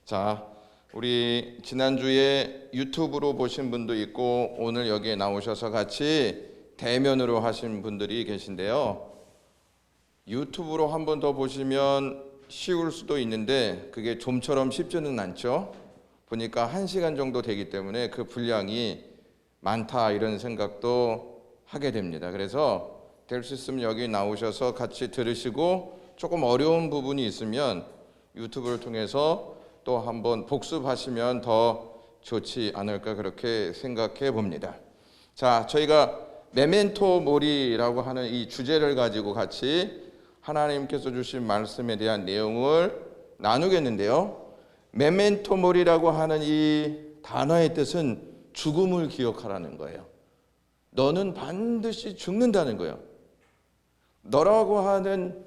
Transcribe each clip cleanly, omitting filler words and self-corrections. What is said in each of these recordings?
자, 우리 지난주에 유튜브로 보신 분도 있고 오늘 여기에 나오셔서 같이 대면으로 하신 분들이 계신데요. 유튜브로 한 번 더 보시면 쉬울 수도 있는데 그게 좀처럼 쉽지는 않죠. 보니까 1시간 정도 되기 때문에 그 분량이 많다 이런 생각도 하게 됩니다. 그래서 될 수 있으면 여기 나오셔서 같이 들으시고 조금 어려운 부분이 있으면 유튜브를 통해서 또 한번 복습하시면 더 좋지 않을까 그렇게 생각해 봅니다. 자, 저희가 메멘토 모리라고 하는 이 주제를 가지고 같이 하나님께서 주신 말씀에 대한 내용을 나누겠는데요. 메멘토 모리라고 하는 이 단어의 뜻은 죽음을 기억하라는 거예요. 너는 반드시 죽는다는 거예요. 너라고 하는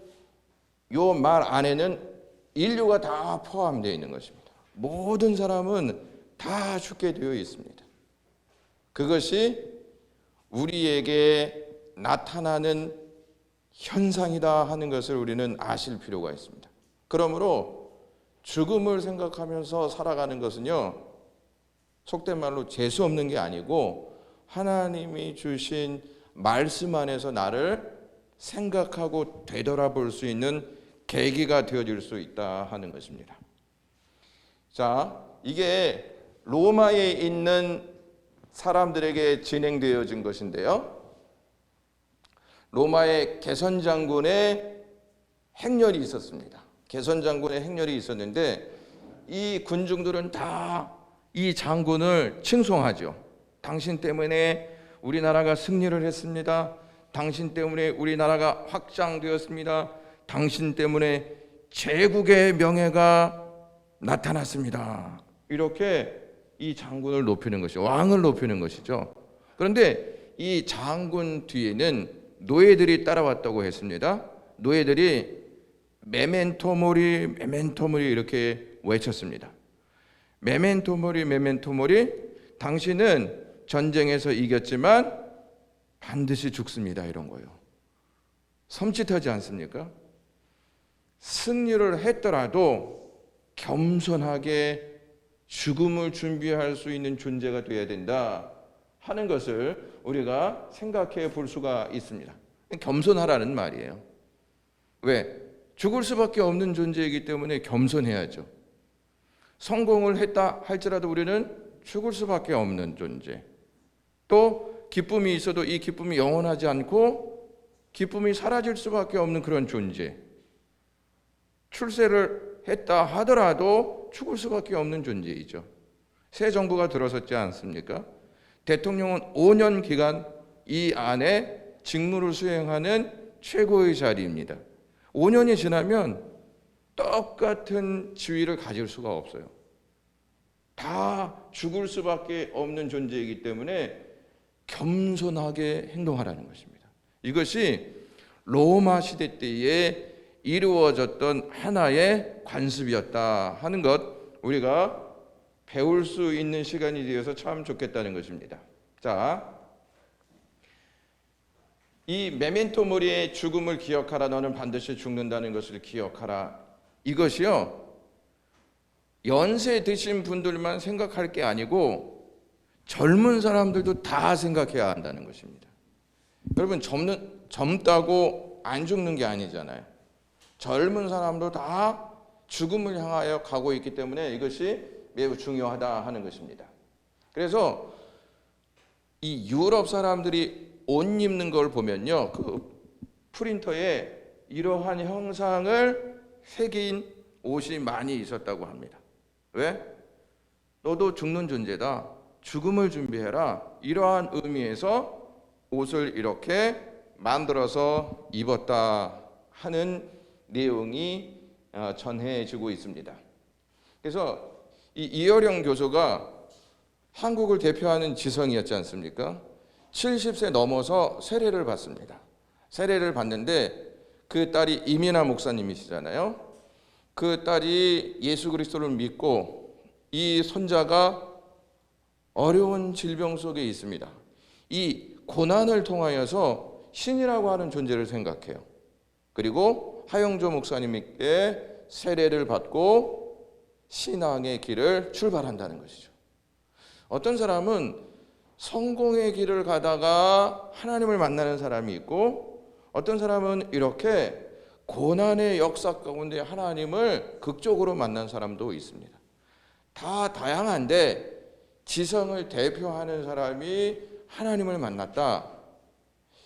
요 말 안에는 인류가 다 포함되어 있는 것입니다. 모든 사람은 다 죽게 되어 있습니다. 그것이 우리에게 나타나는 현상이다 하는 것을 우리는 아실 필요가 있습니다. 그러므로 죽음을 생각하면서 살아가는 것은요, 속된 말로 재수 없는 게 아니고 하나님이 주신 말씀 안에서 나를 생각하고 되돌아볼 수 있는 계기가 되어질 수 있다 하는 것입니다. 자, 이게 로마에 있는 사람들에게 진행되어진 것인데요. 로마의 개선 장군의 행렬이 있었습니다. 개선 장군의 행렬이 있었는데 이 군중들은 다 이 장군을 칭송하죠. 당신 때문에 우리나라가 승리를 했습니다. 당신 때문에 우리나라가 확장되었습니다. 당신 때문에 제국의 명예가 나타났습니다. 이렇게 이 장군을 높이는 것이죠. 왕을 높이는 것이죠. 그런데 이 장군 뒤에는 노예들이 따라왔다고 했습니다. 노예들이 메멘토 모리, 메멘토 모리 이렇게 외쳤습니다. 메멘토 모리, 메멘토 모리, 당신은 전쟁에서 이겼지만 반드시 죽습니다. 이런 거예요. 섬찟하지 않습니까? 승리를 했더라도 겸손하게 죽음을 준비할 수 있는 존재가 되어야 된다 하는 것을 우리가 생각해 볼 수가 있습니다. 겸손하라는 말이에요. 왜? 죽을 수밖에 없는 존재이기 때문에 겸손해야죠. 성공을 했다 할지라도 우리는 죽을 수밖에 없는 존재. 또 기쁨이 있어도 이 기쁨이 영원하지 않고 기쁨이 사라질 수밖에 없는 그런 존재. 출세를 했다 하더라도 죽을 수밖에 없는 존재이죠. 새 정부가 들어섰지 않습니까? 대통령은 5년 기간 이 안에 직무를 수행하는 최고의 자리입니다. 5년이 지나면 똑같은 지위를 가질 수가 없어요. 다 죽을 수밖에 없는 존재이기 때문에 겸손하게 행동하라는 것입니다. 이것이 로마 시대 때에 이루어졌던 하나의 관습이었다 하는 것 우리가 배울 수 있는 시간이 되어서 참 좋겠다는 것입니다. 자, 이 메멘토 모리의 죽음을 기억하라. 너는 반드시 죽는다는 것을 기억하라. 이것이요, 연세 드신 분들만 생각할 게 아니고 젊은 사람들도 다 생각해야 한다는 것입니다. 여러분, 젊다고 안 죽는 게 아니잖아요. 젊은 사람도 다 죽음을 향하여 가고 있기 때문에 이것이 매우 중요하다 하는 것입니다. 그래서 이 유럽 사람들이 옷 입는 걸 보면요, 그 프린터에 이러한 형상을 새긴 옷이 많이 있었다고 합니다. 왜? 너도 죽는 존재다. 죽음을 준비해라. 이러한 의미에서 옷을 이렇게 만들어서 입었다 하는 내용이 전해지고 있습니다. 그래서 이 이어령 교수가 한국을 대표하는 지성이었지 않습니까? 70세 넘어서 세례를 받습니다. 세례를 받는데 그 딸이 이민아 목사님이시잖아요. 그 딸이 예수 그리스도를 믿고 이 손자가 어려운 질병 속에 있습니다. 이 고난을 통하여서 신이라고 하는 존재를 생각해요. 그리고 하영조 목사님께 세례를 받고 신앙의 길을 출발한다는 것이죠. 어떤 사람은 성공의 길을 가다가 하나님을 만나는 사람이 있고, 어떤 사람은 이렇게 고난의 역사 가운데 하나님을 극적으로 만난 사람도 있습니다. 다 다양한데 지성을 대표하는 사람이 하나님을 만났다.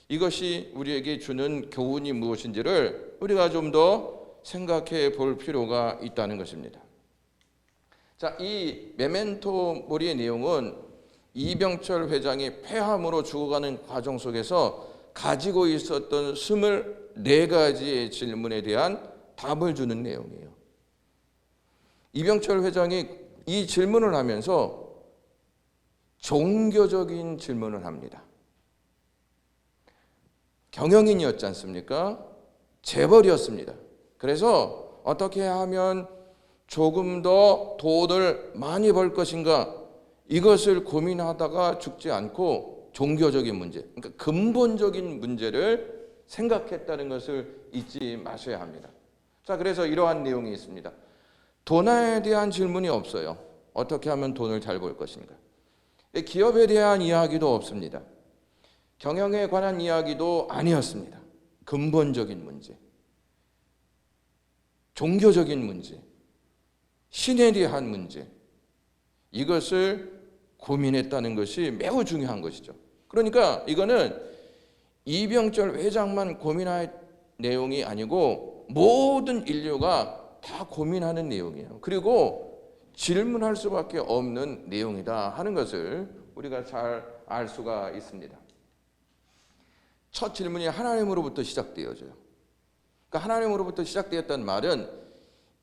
이것이 우리에게 주는 교훈이 무엇인지를 우리가 좀 더 생각해 볼 필요가 있다는 것입니다. 자, 이 메멘토 모리의 내용은 이병철 회장이 폐암으로 죽어가는 과정 속에서 가지고 있었던 24가지의 질문에 대한 답을 주는 내용이에요. 이병철 회장이 이 질문을 하면서 종교적인 질문을 합니다. 경영인이었지 않습니까? 재벌이었습니다. 그래서 어떻게 하면 조금 더 돈을 많이 벌 것인가, 이것을 고민하다가 죽지 않고 종교적인 문제, 그러니까 근본적인 문제를 생각했다는 것을 잊지 마셔야 합니다. 자, 그래서 이러한 내용이 있습니다. 돈에 대한 질문이 없어요. 어떻게 하면 돈을 잘 벌 것인가. 기업에 대한 이야기도 없습니다. 경영에 관한 이야기도 아니었습니다. 근본적인 문제, 종교적인 문제, 신에 대한 문제, 이것을 고민했다는 것이 매우 중요한 것이죠. 그러니까 이거는 이병철 회장만 고민할 내용이 아니고 모든 인류가 다 고민하는 내용이에요. 그리고 질문할 수밖에 없는 내용이다 하는 것을 우리가 잘 알 수가 있습니다. 첫 질문이 하나님으로부터 시작되어져요. 그러니까 하나님으로부터 시작되었다는 말은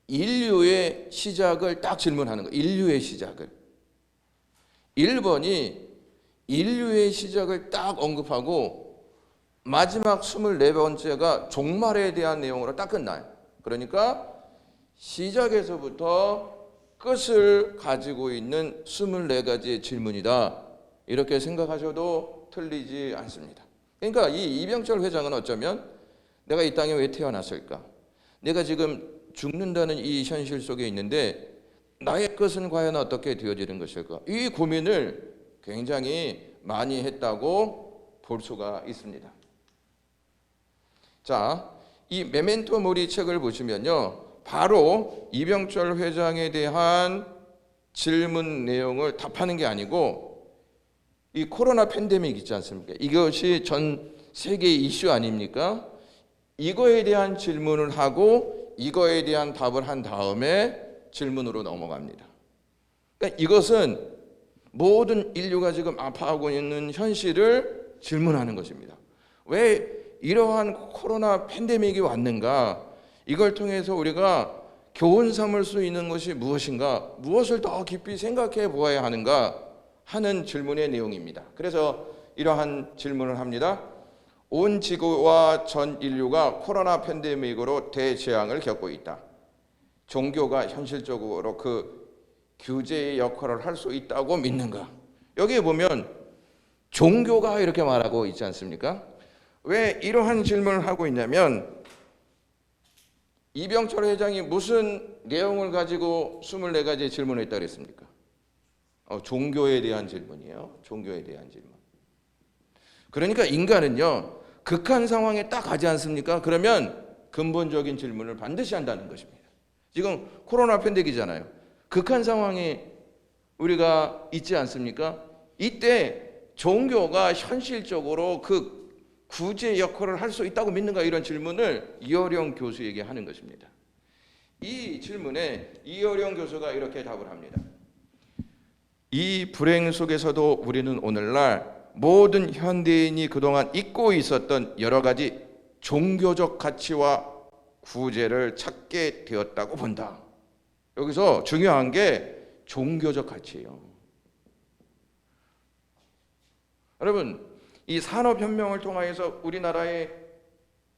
인류의 시작을 딱 질문하는 거예요. 인류의 시작을. 1번이 인류의 시작을 딱 언급하고 마지막 24번째가 종말에 대한 내용으로 딱 끝나요. 그러니까 시작에서부터 끝을 가지고 있는 24가지의 질문이다. 이렇게 생각하셔도 틀리지 않습니다. 그러니까 이 이병철 회장은 어쩌면 내가 이 땅에 왜 태어났을까? 내가 지금 죽는다는 이 현실 속에 있는데 나의 끝은 과연 어떻게 되어지는 것일까? 이 고민을 굉장히 많이 했다고 볼 수가 있습니다. 자, 이 메멘토 모리 책을 보시면요, 바로 이병철 회장에 대한 질문 내용을 답하는 게 아니고 이 코로나 팬데믹 있지 않습니까? 이것이 전 세계 이슈 아닙니까? 이거에 대한 질문을 하고 이거에 대한 답을 한 다음에 질문으로 넘어갑니다. 그러니까 이것은 모든 인류가 지금 아파하고 있는 현실을 질문하는 것입니다. 왜 이러한 코로나 팬데믹이 왔는가? 이걸 통해서 우리가 교훈 삼을 수 있는 것이 무엇인가? 무엇을 더 깊이 생각해 보아야 하는가? 하는 질문의 내용입니다. 그래서 이러한 질문을 합니다. 온 지구와 전 인류가 코로나 팬데믹으로 대재앙을 겪고 있다. 종교가 현실적으로 그 규제의 역할을 할 수 있다고 믿는가? 여기에 보면 종교가 이렇게 말하고 있지 않습니까? 왜 이러한 질문을 하고 있냐면 이병철 회장이 무슨 내용을 가지고 24가지 질문을 했다고 했습니까? 종교에 대한 질문이에요. 종교에 대한 질문. 그러니까 인간은요, 극한 상황에 딱 가지 않습니까? 그러면 근본적인 질문을 반드시 한다는 것입니다. 지금 코로나 팬데믹이잖아요. 극한 상황에 우리가 있지 않습니까? 이때 종교가 현실적으로 그 구제 역할을 할 수 있다고 믿는가? 이런 질문을 이어령 교수에게 하는 것입니다. 이 질문에 이어령 교수가 이렇게 답을 합니다. 이 불행 속에서도 우리는 오늘날 모든 현대인이 그동안 잊고 있었던 여러 가지 종교적 가치와 구제를 찾게 되었다고 본다. 여기서 중요한 게 종교적 가치예요. 여러분, 이 산업혁명을 통하여서 우리나라의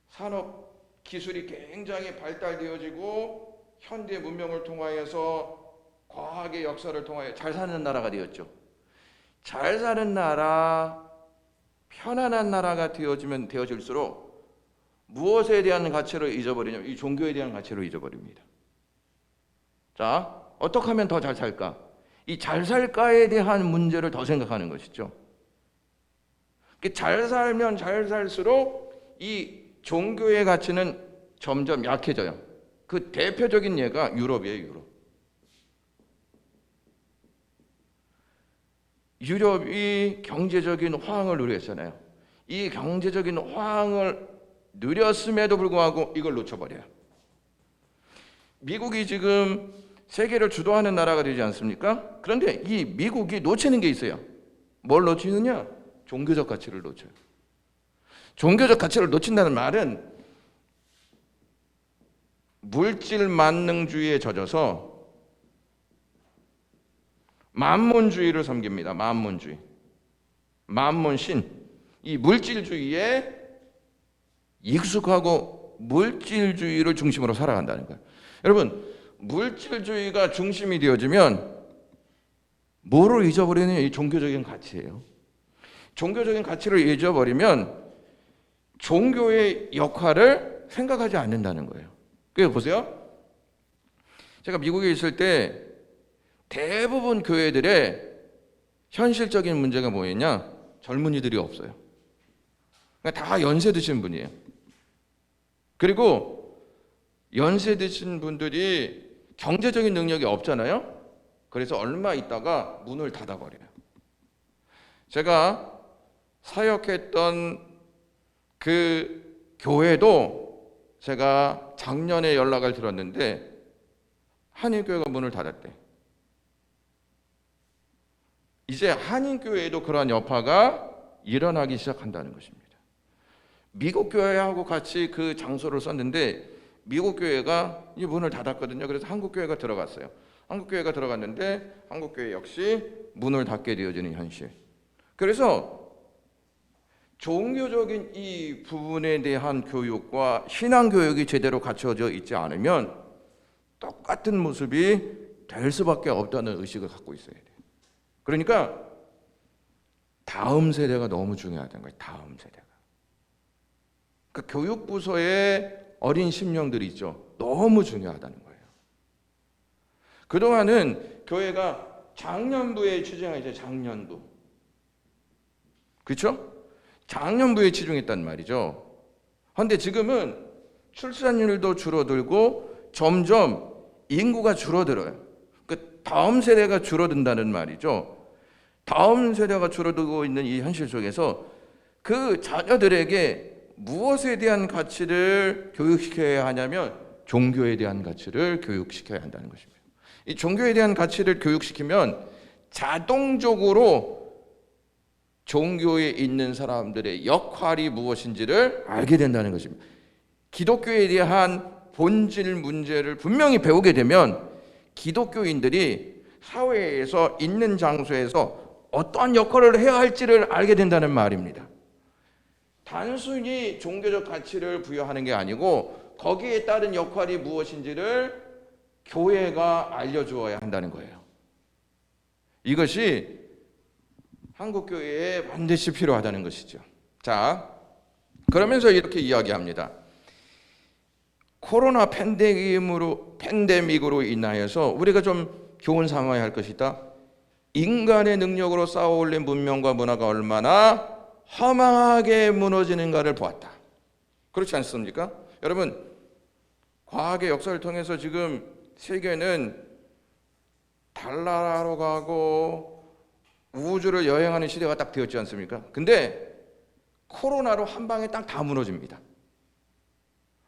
산업 기술이 굉장히 발달되어지고 현대 문명을 통하여서 과학의 역사를 통하여 잘 사는 나라가 되었죠. 잘 사는 나라, 편안한 나라가 되어질수록 무엇에 대한 가치를 잊어버리냐면 이 종교에 대한 가치를 잊어버립니다. 자, 어떻게 하면 더 잘 살까? 이 잘 살까에 대한 문제를 더 생각하는 것이죠. 잘 살면 잘 살수록 이 종교의 가치는 점점 약해져요. 그 대표적인 예가 유럽이에요. 유럽이 경제적인 화흥을 누렸잖아요. 이 경제적인 화흥을 누렸음에도 불구하고 이걸 놓쳐버려요. 미국이 지금 세계를 주도하는 나라가 되지 않습니까? 그런데 이 미국이 놓치는 게 있어요. 뭘 놓치느냐? 종교적 가치를 놓쳐요. 종교적 가치를 놓친다는 말은 물질 만능주의에 젖어서 만몬주의를 섬깁니다. 만몬주의, 만몬신, 이 물질주의에 익숙하고 물질주의를 중심으로 살아간다는 거예요. 여러분, 물질주의가 중심이 되어지면 뭐를 잊어버리느냐? 이 종교적인 가치예요. 종교적인 가치를 잊어버리면 종교의 역할을 생각하지 않는다는 거예요. 그래서 보세요. 제가 미국에 있을 때 대부분 교회들의 현실적인 문제가 뭐였냐? 젊은이들이 없어요. 그러니까 다 연세 드신 분이에요. 그리고 연세 드신 분들이 경제적인 능력이 없잖아요. 그래서 얼마 있다가 문을 닫아버려요. 제가 사역했던 그 교회도 제가 작년에 연락을 들었는데 한인교회가 문을 닫았대. 이제 한인교회에도 그러한 여파가 일어나기 시작한다는 것입니다. 미국 교회하고 같이 그 장소를 썼는데 미국 교회가 이 문을 닫았거든요. 그래서 한국 교회가 들어갔어요. 한국 교회가 들어갔는데 한국 교회 역시 문을 닫게 되어지는 현실. 그래서 종교적인 이 부분에 대한 교육과 신앙 교육이 제대로 갖춰져 있지 않으면 똑같은 모습이 될 수밖에 없다는 의식을 갖고 있어야 돼요. 그러니까 다음 세대가 너무 중요하다는 거예요. 다음 세대가. 그 교육부서의 어린 심령들이 있죠. 너무 중요하다는 거예요. 그동안은 교회가 장년부에 치중하죠. 장년부. 그렇죠? 장년부에 치중했단 말이죠. 그런데 지금은 출산율도 줄어들고 점점 인구가 줄어들어요. 그 다음 세대가 줄어든다는 말이죠. 다음 세대가 줄어들고 있는 이 현실 속에서 그 자녀들에게 무엇에 대한 가치를 교육시켜야 하냐면 종교에 대한 가치를 교육시켜야 한다는 것입니다. 이 종교에 대한 가치를 교육시키면 자동적으로 종교에 있는 사람들의 역할이 무엇인지를 알게 된다는 것입니다. 기독교에 대한 본질 문제를 분명히 배우게 되면 기독교인들이 사회에서 있는 장소에서 어떠한 역할을 해야 할지를 알게 된다는 말입니다. 단순히 종교적 가치를 부여하는 게 아니고 거기에 따른 역할이 무엇인지를 교회가 알려주어야 한다는 거예요. 이것이 한국교회에 반드시 필요하다는 것이죠. 자, 그러면서 이렇게 이야기합니다. 코로나 팬데믹으로 인하여서 우리가 좀 교훈 삼아야 할 것이다. 인간의 능력으로 쌓아올린 문명과 문화가 얼마나 허망하게 무너지는가를 보았다. 그렇지 않습니까? 여러분, 과학의 역사를 통해서 지금 세계는 달나라로 가고 우주를 여행하는 시대가 딱 되었지 않습니까? 근데 코로나로 한 방에 딱 다 무너집니다.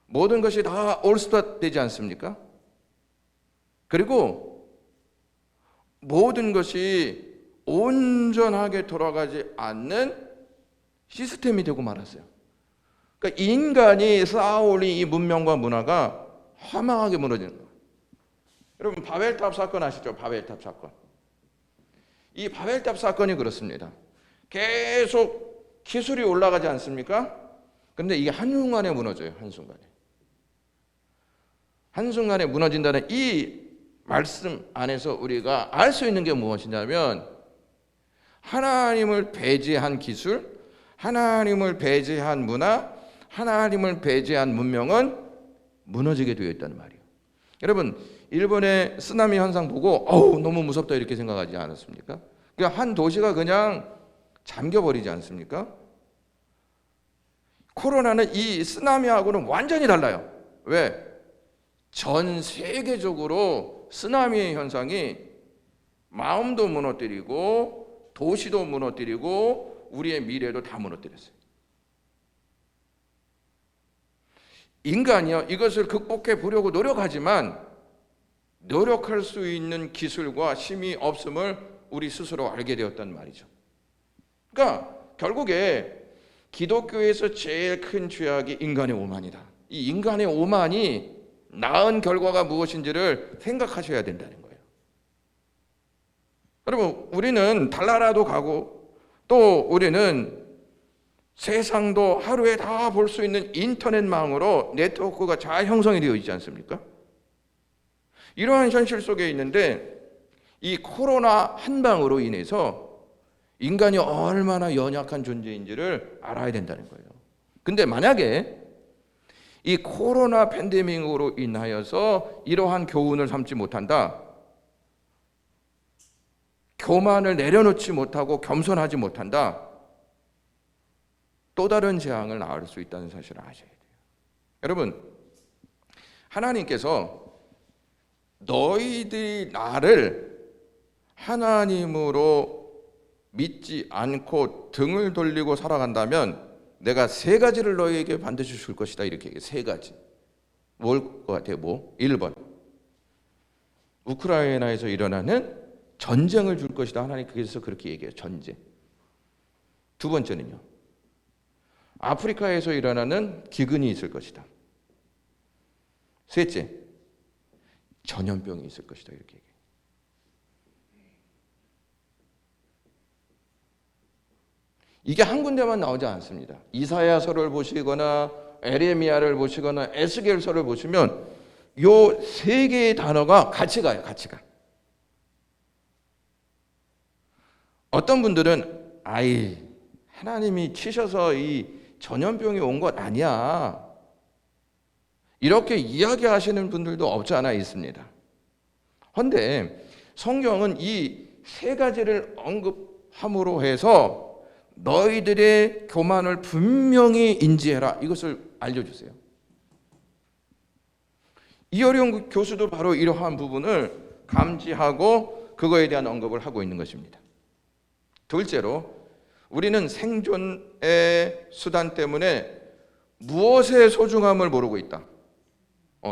모든 것이 다 올스타 되지 않습니까? 그리고 모든 것이 온전하게 돌아가지 않는 시스템이 되고 말았어요. 그러니까 인간이 쌓아올린 이 문명과 문화가 허망하게 무너지는 거예요. 여러분, 바벨탑 사건 아시죠? 바벨탑 사건. 이 바벨탑 사건이 그렇습니다. 계속 기술이 올라가지 않습니까? 그런데 이게 한순간에 무너져요. 한순간에. 한순간에 무너진다는 이 말씀 안에서 우리가 알 수 있는 게 무엇이냐면 하나님을 배제한 기술, 하나님을 배제한 문화, 하나님을 배제한 문명은 무너지게 되어 있다는 말이에요. 여러분, 일본의 쓰나미 현상 보고 어우 너무 무섭다 이렇게 생각하지 않았습니까? 그러니까 한 도시가 그냥 잠겨버리지 않습니까? 코로나는 이 쓰나미하고는 완전히 달라요. 왜? 전 세계적으로 쓰나미의 현상이 마음도 무너뜨리고 도시도 무너뜨리고 우리의 미래도 다 무너뜨렸어요. 인간이요 이것을 극복해 보려고 노력하지만 노력할 수 있는 기술과 힘이 없음을 우리 스스로 알게 되었단 말이죠. 그러니까 결국에 기독교에서 제일 큰 죄악이 인간의 오만이다. 이 인간의 오만이 낳은 결과가 무엇인지를 생각하셔야 된다는 거예요. 여러분, 우리는 달나라도 가고 또 우리는 세상도 하루에 다 볼 수 있는 인터넷망으로 네트워크가 잘 형성이 되어 있지 않습니까? 이러한 현실 속에 있는데 이 코로나 한 방으로 인해서 인간이 얼마나 연약한 존재인지를 알아야 된다는 거예요. 근데 만약에 이 코로나 팬데믹으로 인하여서 이러한 교훈을 삼지 못한다, 교만을 내려놓지 못하고 겸손하지 못한다, 또 다른 재앙을 낳을 수 있다는 사실을 아셔야 돼요. 여러분, 하나님께서 너희들이 나를 하나님으로 믿지 않고 등을 돌리고 살아간다면 내가 세 가지를 너희에게 반드시 줄 것이다 이렇게 얘기해요. 세 가지. 뭘 것 같아요? 뭐? 1번 우크라이나에서 일어나는 전쟁을 줄 것이다. 하나님께서 그렇게 얘기해요. 전쟁. 두 번째는요, 아프리카에서 일어나는 기근이 있을 것이다. 셋째, 전염병이 있을 것이다 이렇게 얘기해요. 이게 한 군데만 나오지 않습니다. 이사야서를 보시거나 에레미야를 보시거나 에스겔서를 보시면 요 세 개의 단어가 같이 가요. 같이 가. 어떤 분들은 하나님이 치셔서 이 전염병이 온 것 아니야, 이렇게 이야기하시는 분들도 없지 않아 있습니다. 그런데 성경은 이 세 가지를 언급함으로 해서 너희들의 교만을 분명히 인지해라 이것을 알려주세요. 이어령 교수도 바로 이러한 부분을 감지하고 그거에 대한 언급을 하고 있는 것입니다. 둘째로, 우리는 생존의 수단 때문에 무엇의 소중함을 모르고 있다.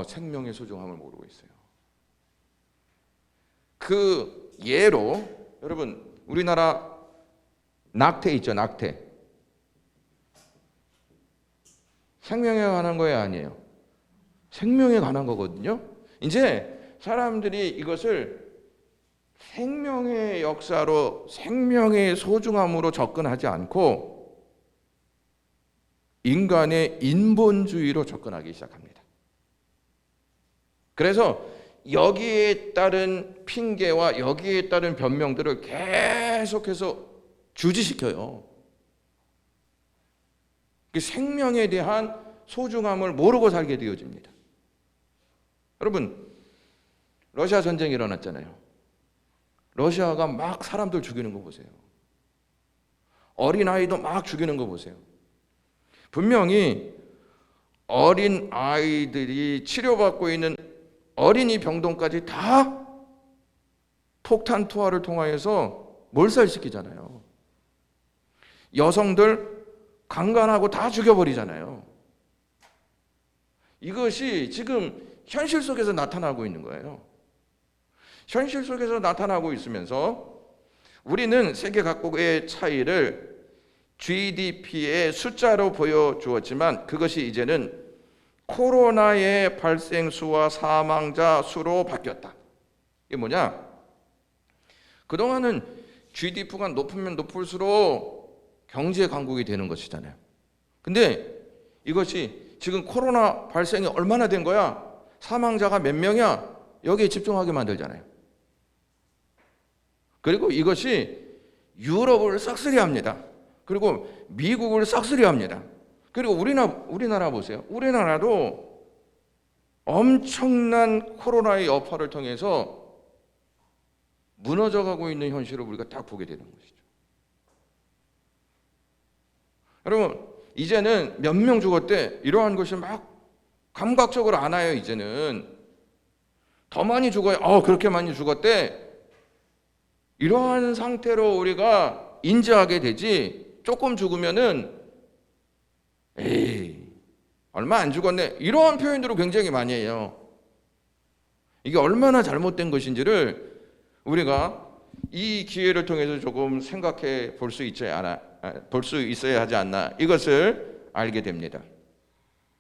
생명의 소중함을 모르고 있어요. 그 예로 여러분, 우리나라 낙태 있죠, 낙태. 생명에 관한 거예요, 아니에요? 생명에 관한 거거든요. 이제 사람들이 이것을 생명의 역사로, 생명의 소중함으로 접근하지 않고 인간의 인본주의로 접근하기 시작합니다. 그래서 여기에 따른 핑계와 여기에 따른 변명들을 계속해서 주지시켜요. 생명에 대한 소중함을 모르고 살게 되어집니다. 여러분, 러시아 전쟁이 일어났잖아요. 러시아가 막 사람들 죽이는 거 보세요. 어린아이도 막 죽이는 거 보세요. 분명히 어린아이들이 치료받고 있는 어린이 병동까지 다 폭탄 투하를 통하여서 몰살시키잖아요. 여성들 강간하고 다 죽여버리잖아요. 이것이 지금 현실 속에서 나타나고 있는 거예요. 현실 속에서 나타나고 있으면서 우리는 세계 각국의 차이를 GDP의 숫자로 보여주었지만 그것이 이제는 코로나의 발생 수와 사망자 수로 바뀌었다. 이게 뭐냐? 그동안은 GDP가 높으면 높을수록 경제 강국이 되는 것이잖아요. 근데 이것이 지금 코로나 발생이 얼마나 된 거야? 사망자가 몇 명이야? 여기에 집중하게 만들잖아요. 그리고 이것이 유럽을 싹쓸이합니다. 그리고 미국을 싹쓸이합니다. 그리고 우리나라 보세요. 우리나라도 엄청난 코로나의 여파를 통해서 무너져가고 있는 현실을 우리가 딱 보게 되는 것이죠. 여러분, 이제는 몇 명 죽었대 이러한 것이 막 감각적으로 안 와요. 이제는 더 많이 죽어요. 그렇게 많이 죽었대. 이러한 상태로 우리가 인지하게 되지, 조금 죽으면은 에이 얼마 안 죽었네 이러한 표현들을 굉장히 많이 해요. 이게 얼마나 잘못된 것인지를 우리가 이 기회를 통해서 조금 생각해 볼 수 있어야 하지 않나, 이것을 알게 됩니다.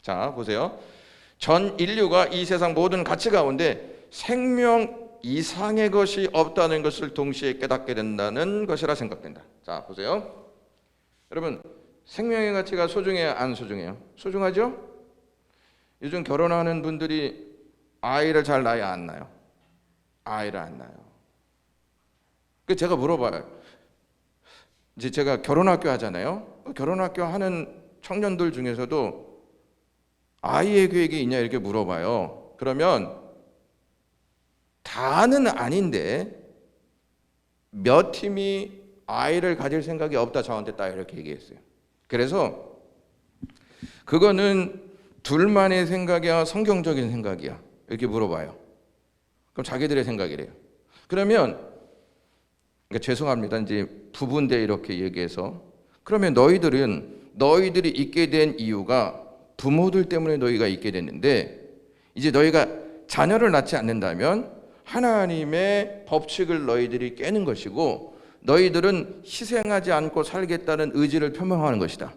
자, 보세요. 전 인류가 이 세상 모든 가치 가운데 생명 이상의 것이 없다는 것을 동시에 깨닫게 된다는 것이라 생각된다. 자, 보세요. 여러분, 생명의 가치가 소중해요, 안 소중해요? 소중하죠? 요즘 결혼하는 분들이 아이를 잘 낳아요, 안 낳아요? 아이를 안 낳아요. 그 제가 물어봐요. 이제 제가 결혼학교 하잖아요. 결혼학교 하는 청년들 중에서도 아이의 계획이 있냐 이렇게 물어봐요. 그러면 다는 아닌데 몇 팀이 아이를 가질 생각이 없다 저한테 딱 이렇게 얘기했어요. 그래서 그거는 둘만의 생각이야, 성경적인 생각이야, 이렇게 물어봐요. 그럼 자기들의 생각이래요. 그러면 그러니까 죄송합니다. 이제 부부인데 이렇게 얘기해서, 그러면 너희들이 있게 된 이유가 부모들 때문에 너희가 있게 됐는데, 이제 너희가 자녀를 낳지 않는다면 하나님의 법칙을 너희들이 깨는 것이고, 너희들은 희생하지 않고 살겠다는 의지를 표명하는 것이다.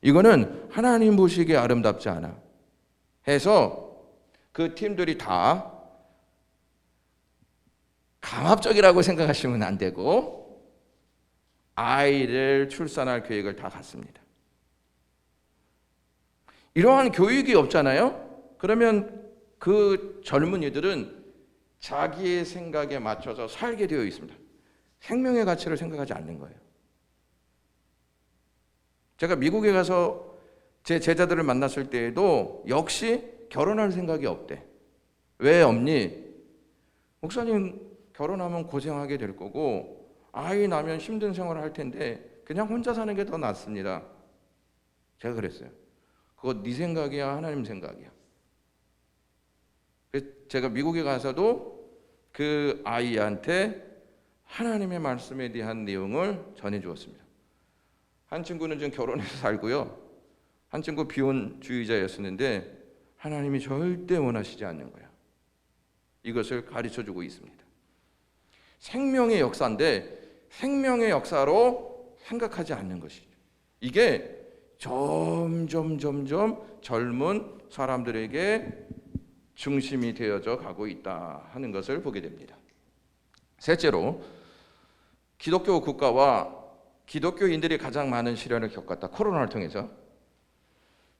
이거는 하나님 보시기에 아름답지 않아 해서 그 팀들이 다 강압적이라고 생각하시면 안 되고 아이를 출산할 계획을 다 갖습니다. 이러한 교육이 없잖아요. 그러면 그 젊은이들은 자기의 생각에 맞춰서 살게 되어 있습니다. 생명의 가치를 생각하지 않는 거예요. 제가 미국에 가서 제 제자들을 만났을 때에도 역시 결혼할 생각이 없대. 왜 없니? 목사님, 결혼하면 고생하게 될 거고 아이 낳으면 힘든 생활을 할 텐데 그냥 혼자 사는 게 더 낫습니다. 제가 그랬어요. 그거 네 생각이야, 하나님 생각이야. 그래서 제가 미국에 가서도 그 아이한테 하나님의 말씀에 대한 내용을 전해 주었습니다. 한 친구는 지금 결혼해서 살고요. 한 친구 비혼주의자였었는데 하나님이 절대 원하시지 않는 거야. 이것을 가르쳐 주고 있습니다. 생명의 역사인데 생명의 역사로 생각하지 않는 것이죠. 이게 점점 젊은 사람들에게 중심이 되어져 가고 있다 하는 것을 보게 됩니다. 셋째로, 기독교 국가와 기독교인들이 가장 많은 시련을 겪었다. 코로나를 통해서.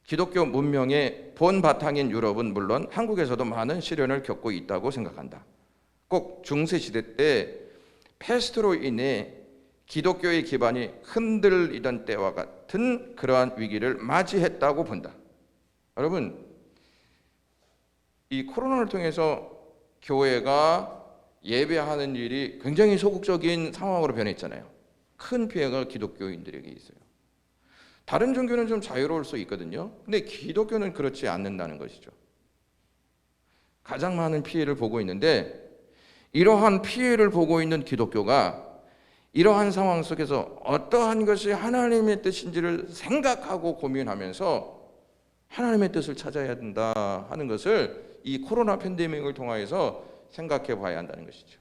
기독교 문명의 본 바탕인 유럽은 물론 한국에서도 많은 시련을 겪고 있다고 생각한다. 꼭 중세시대 때 패스트로 인해 기독교의 기반이 흔들리던 때와 같은 그러한 위기를 맞이했다고 본다. 여러분, 이 코로나를 통해서 교회가 예배하는 일이 굉장히 소극적인 상황으로 변했잖아요. 큰 피해가 기독교인들에게 있어요. 다른 종교는 좀 자유로울 수 있거든요. 근데 기독교는 그렇지 않는다는 것이죠. 가장 많은 피해를 보고 있는데, 이러한 피해를 보고 있는 기독교가 이러한 상황 속에서 어떠한 것이 하나님의 뜻인지를 생각하고 고민하면서 하나님의 뜻을 찾아야 된다 하는 것을 이 코로나 팬데믹을 통해서 생각해 봐야 한다는 것이죠.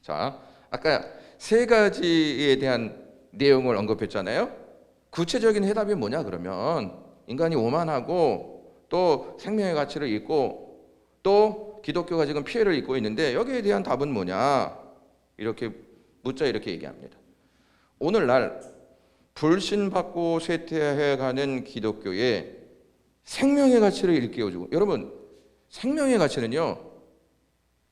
자, 아까 세 가지에 대한 내용을 언급했잖아요. 구체적인 해답이 뭐냐 그러면, 인간이 오만하고 또 생명의 가치를 잊고 또 기독교가 지금 피해를 입고 있는데 여기에 대한 답은 뭐냐, 이렇게 묻자 이렇게 얘기합니다. 오늘날 불신받고 쇠퇴해가는 기독교의 생명의 가치를 일깨워주고, 여러분, 생명의 가치는요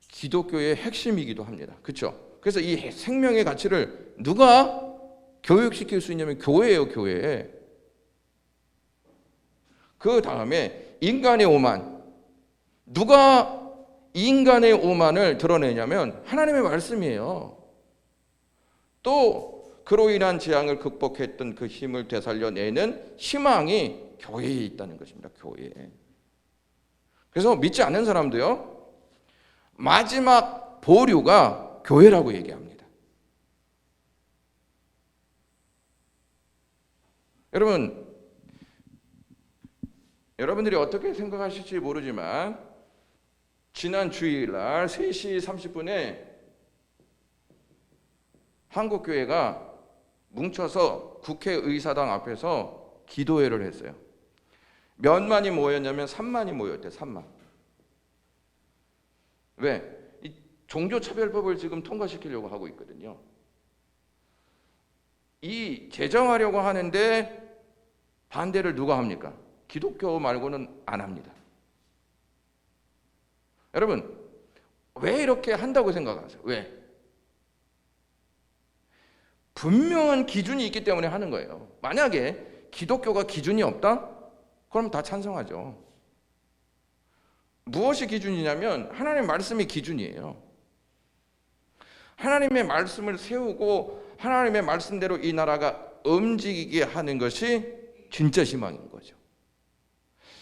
기독교의 핵심이기도 합니다. 그렇죠? 그래서 이 생명의 가치를 누가 교육시킬 수 있냐면 교회예요, 교회. 그 다음에 인간의 오만. 누가 인간의 오만을 드러내냐면 하나님의 말씀이에요. 또 그로 인한 재앙을 극복했던 그 힘을 되살려내는 희망이 교회에 있다는 것입니다. 교회에. 그래서 믿지 않는 사람도요, 마지막 보류가 교회라고 얘기합니다. 여러분들이 어떻게 생각하실지 모르지만 지난 주일날 3시 30분에 한국교회가 뭉쳐서 국회의사당 앞에서 기도회를 했어요. 몇만이 모였냐면 3만이 모였대요. 3만. 왜? 이 종교차별법을 지금 통과시키려고 하고 있거든요. 이 제정하려고 하는데 반대를 누가 합니까? 기독교 말고는 안 합니다. 여러분, 왜 이렇게 한다고 생각하세요? 왜? 분명한 기준이 있기 때문에 하는 거예요. 만약에 기독교가 기준이 없다? 그럼 다 찬성하죠. 무엇이 기준이냐면 하나님의 말씀이 기준이에요. 하나님의 말씀을 세우고 하나님의 말씀대로 이 나라가 움직이게 하는 것이 진짜 희망인 거죠.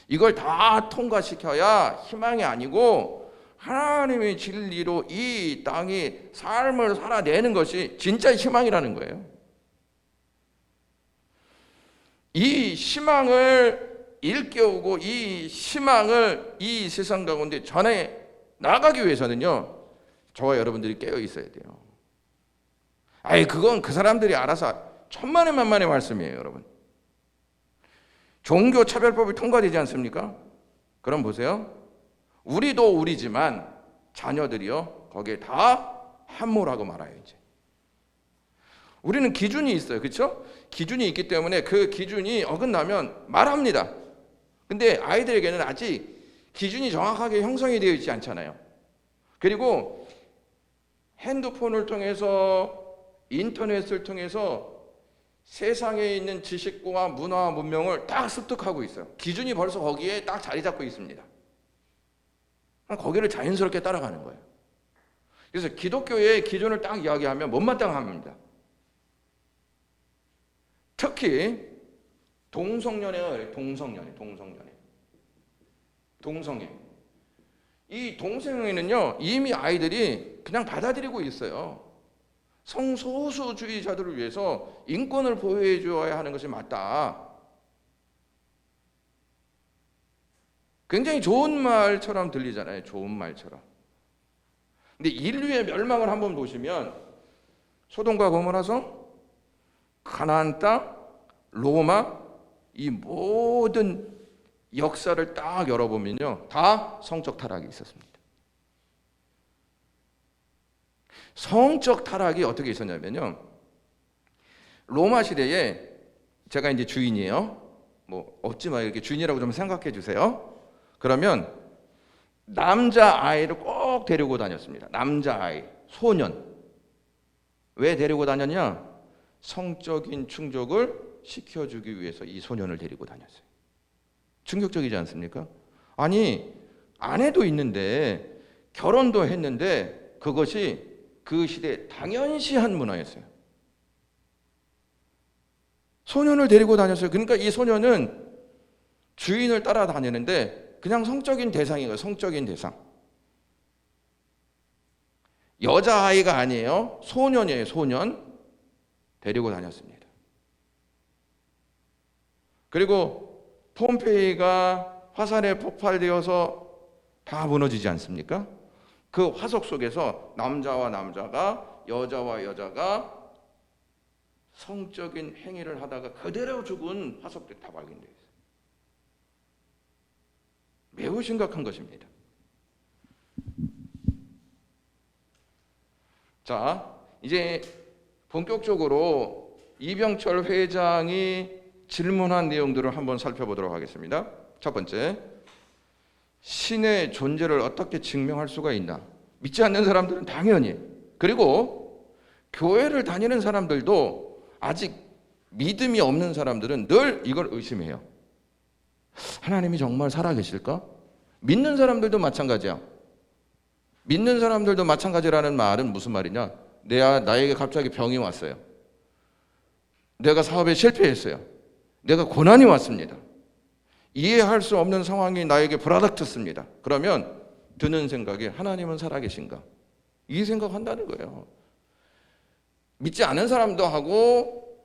이걸 다 통과시켜야 희망이 아니고 하나님의 진리로 이 땅이 삶을 살아내는 것이 진짜 희망이라는 거예요. 이 희망을 일깨우고 이 희망을 이 세상 가운데 전해 나가기 위해서는요, 저와 여러분들이 깨어 있어야 돼요. 그건 그 사람들이 알아서 천만의 만만의 말씀이에요, 여러분. 종교차별법이 통과되지 않습니까? 그럼 보세요. 우리도 우리지만 자녀들이요, 거기에 다 함몰하고 말아야지. 우리는 기준이 있어요. 그렇죠? 기준이 있기 때문에 그 기준이 어긋나면 말합니다. 근데 아이들에게는 아직 기준이 정확하게 형성이 되어 있지 않잖아요. 그리고 핸드폰을 통해서 인터넷을 통해서 세상에 있는 지식과 문화와 문명을 딱 습득하고 있어요. 기준이 벌써 거기에 딱 자리 잡고 있습니다. 거기를 자연스럽게 따라가는 거예요. 그래서 기독교의 기준을 딱 이야기하면 못마땅합니다. 특히 동성연애. 이 동성애는요, 이미 아이들이 그냥 받아들이고 있어요. 성소수주의자들을 위해서 인권을 보호해 줘야 하는 것이 맞다. 굉장히 좋은 말처럼 들리잖아요. 좋은 말처럼. 근데 인류의 멸망을 한번 보시면 소돔과 고모라서 가나안 땅, 로마, 이 모든 역사를 딱 열어보면요, 다 성적 타락이 있었습니다. 성적 타락이 어떻게 있었냐면요, 로마 시대에, 제가 이제 주인이에요. 뭐 없지 마, 이렇게 주인이라고 좀 생각해 주세요. 그러면 남자 아이를 꼭 데리고 다녔습니다. 남자 아이, 소년. 왜 데리고 다녔냐? 성적인 충족을 시켜주기 위해서 이 소년을 데리고 다녔어요. 충격적이지 않습니까? 아니, 아내도 있는데 결혼도 했는데 그것이 그 시대에 당연시한 문화였어요. 소년을 데리고 다녔어요. 그러니까 이 소년은 주인을 따라다니는데 그냥 성적인 대상인 거예요. 성적인 대상. 여자아이가 아니에요. 소년이에요. 소년. 데리고 다녔습니다. 그리고 폼페이가 화산에 폭발되어서 다 무너지지 않습니까? 그 화석 속에서 남자와 남자가, 여자와 여자가 성적인 행위를 하다가 그대로 죽은 화석들이 다 발견되어 있어요. 매우 심각한 것입니다. 자, 이제 본격적으로 이병철 회장이 질문한 내용들을 한번 살펴보도록 하겠습니다. 첫 번째, 신의 존재를 어떻게 증명할 수가 있나? 믿지 않는 사람들은 당연히, 그리고 교회를 다니는 사람들도 아직 믿음이 없는 사람들은 늘 이걸 의심해요. 하나님이 정말 살아계실까? 믿는 사람들도 마찬가지야. 믿는 사람들도 마찬가지라는 말은 무슨 말이냐? 나에게 갑자기 병이 왔어요. 내가 사업에 실패했어요. 내가 고난이 왔습니다. 이해할 수 없는 상황이 나에게 불어닥쳤습니다. 그러면 드는 생각이 하나님은 살아계신가? 이 생각한다는 거예요. 믿지 않은 사람도 하고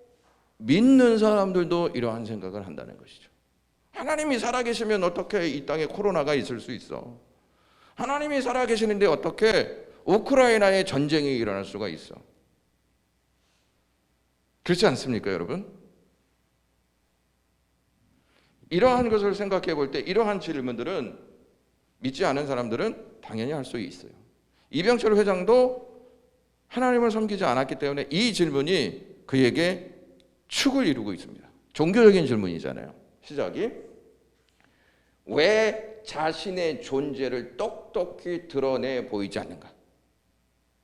믿는 사람들도 이러한 생각을 한다는 것이죠. 하나님이 살아계시면 어떻게 이 땅에 코로나가 있을 수 있어? 하나님이 살아계시는데 어떻게 우크라이나에 전쟁이 일어날 수가 있어? 그렇지 않습니까, 여러분? 이러한 것을 생각해 볼 때 이러한 질문들은 믿지 않은 사람들은 당연히 할 수 있어요. 이병철 회장도 하나님을 섬기지 않았기 때문에 이 질문이 그에게 축을 이루고 있습니다. 종교적인 질문이잖아요. 시작이 왜 자신의 존재를 똑똑히 드러내 보이지 않는가?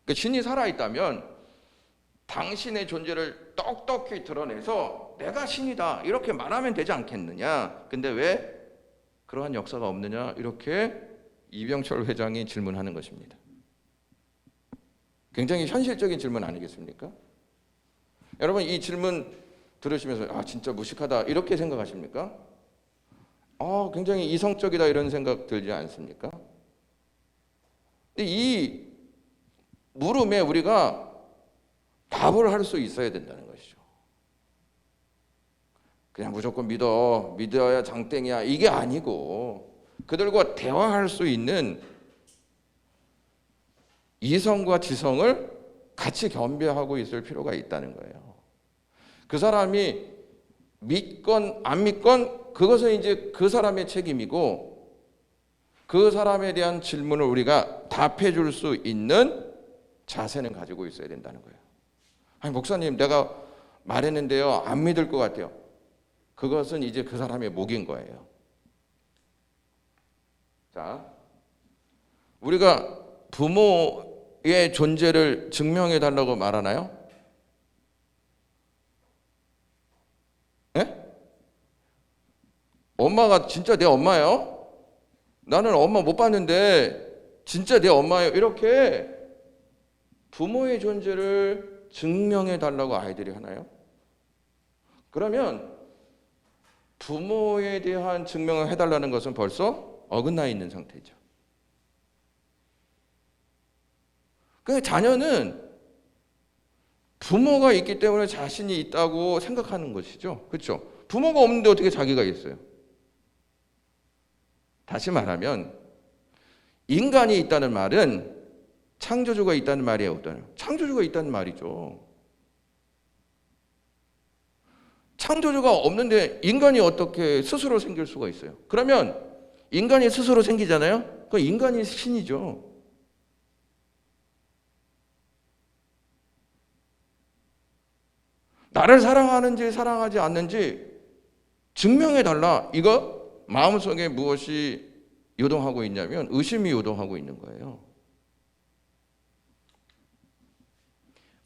그러니까 신이 살아있다면 당신의 존재를 똑똑히 드러내서 내가 신이다 이렇게 말하면 되지 않겠느냐? 근데 왜 그러한 역사가 없느냐? 이렇게 이병철 회장이 질문하는 것입니다. 굉장히 현실적인 질문 아니겠습니까? 여러분 이 질문 들으시면서 진짜 무식하다 이렇게 생각하십니까? 굉장히 이성적이다 이런 생각 들지 않습니까? 근데 이 물음에 우리가 답을 할 수 있어야 된다는 것이죠. 그냥 무조건 믿어야 장땡이야 이게 아니고 그들과 대화할 수 있는 이성과 지성을 같이 겸비하고 있을 필요가 있다는 거예요. 그 사람이 믿건 안 믿건 그것은 이제 그 사람의 책임이고 그 사람에 대한 질문을 우리가 답해 줄 수 있는 자세는 가지고 있어야 된다는 거예요. 아니 목사님 내가 말했는데요 안 믿을 것 같아요. 그것은 이제 그 사람의 목인 거예요. 자, 우리가 부모의 존재를 증명해 달라고 말하나요? 예? 엄마가 진짜 내 엄마예요? 나는 엄마 못 봤는데 진짜 내 엄마예요? 이렇게 부모의 존재를 증명해 달라고 아이들이 하나요? 그러면 부모에 대한 증명을 해달라는 것은 벌써 어긋나 있는 상태죠. 그 자녀는 부모가 있기 때문에 자신이 있다고 생각하는 것이죠. 그렇죠? 부모가 없는데 어떻게 자기가 있어요? 다시 말하면 인간이 있다는 말은 창조주가 있다는 말이에요, 어떠나요? 창조주가 있다는 말이죠. 창조주가 없는데 인간이 어떻게 스스로 생길 수가 있어요? 그러면 인간이 스스로 생기잖아요? 그 인간이 신이죠. 나를 사랑하는지 사랑하지 않는지 증명해달라. 이거 마음속에 무엇이 요동하고 있냐면 의심이 요동하고 있는 거예요.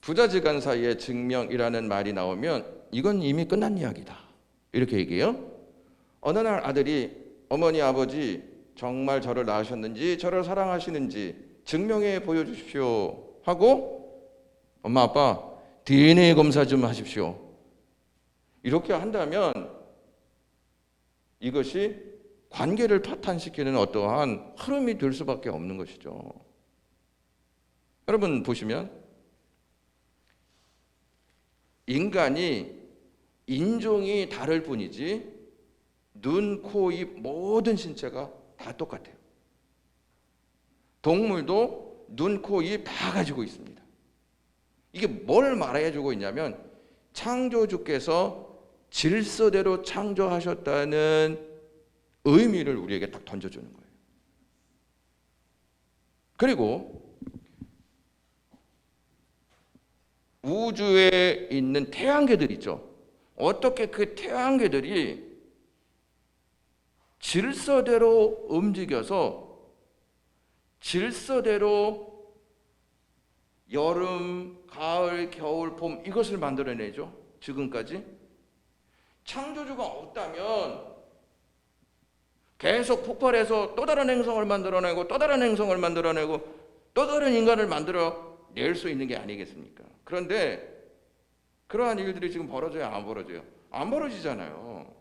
부자지간 사이에 증명이라는 말이 나오면 이건 이미 끝난 이야기다. 이렇게 얘기해요. 어느 날 아들이 어머니 아버지 정말 저를 낳으셨는지 저를 사랑하시는지 증명해 보여주십시오 하고 엄마 아빠 DNA 검사 좀 하십시오. 이렇게 한다면 이것이 관계를 파탄시키는 어떠한 흐름이 될 수밖에 없는 것이죠. 여러분 보시면 인간이 인종이 다를 뿐이지 눈, 코, 입 모든 신체가 다 똑같아요. 동물도 눈, 코, 입 다 가지고 있습니다. 이게 뭘 말해주고 있냐면 창조주께서 질서대로 창조하셨다는 의미를 우리에게 딱 던져주는 거예요. 그리고 우주에 있는 태양계들 있죠. 어떻게 그 태양계들이 질서대로 움직여서 질서대로 여름, 가을, 겨울, 봄 이것을 만들어내죠. 지금까지. 창조주가 없다면 계속 폭발해서 또 다른 행성을 만들어내고 또 다른 행성을 만들어내고 또 다른 인간을 만들어낼 수 있는 게 아니겠습니까? 그런데 그러한 일들이 지금 벌어져요, 안 벌어져요? 안 벌어지잖아요.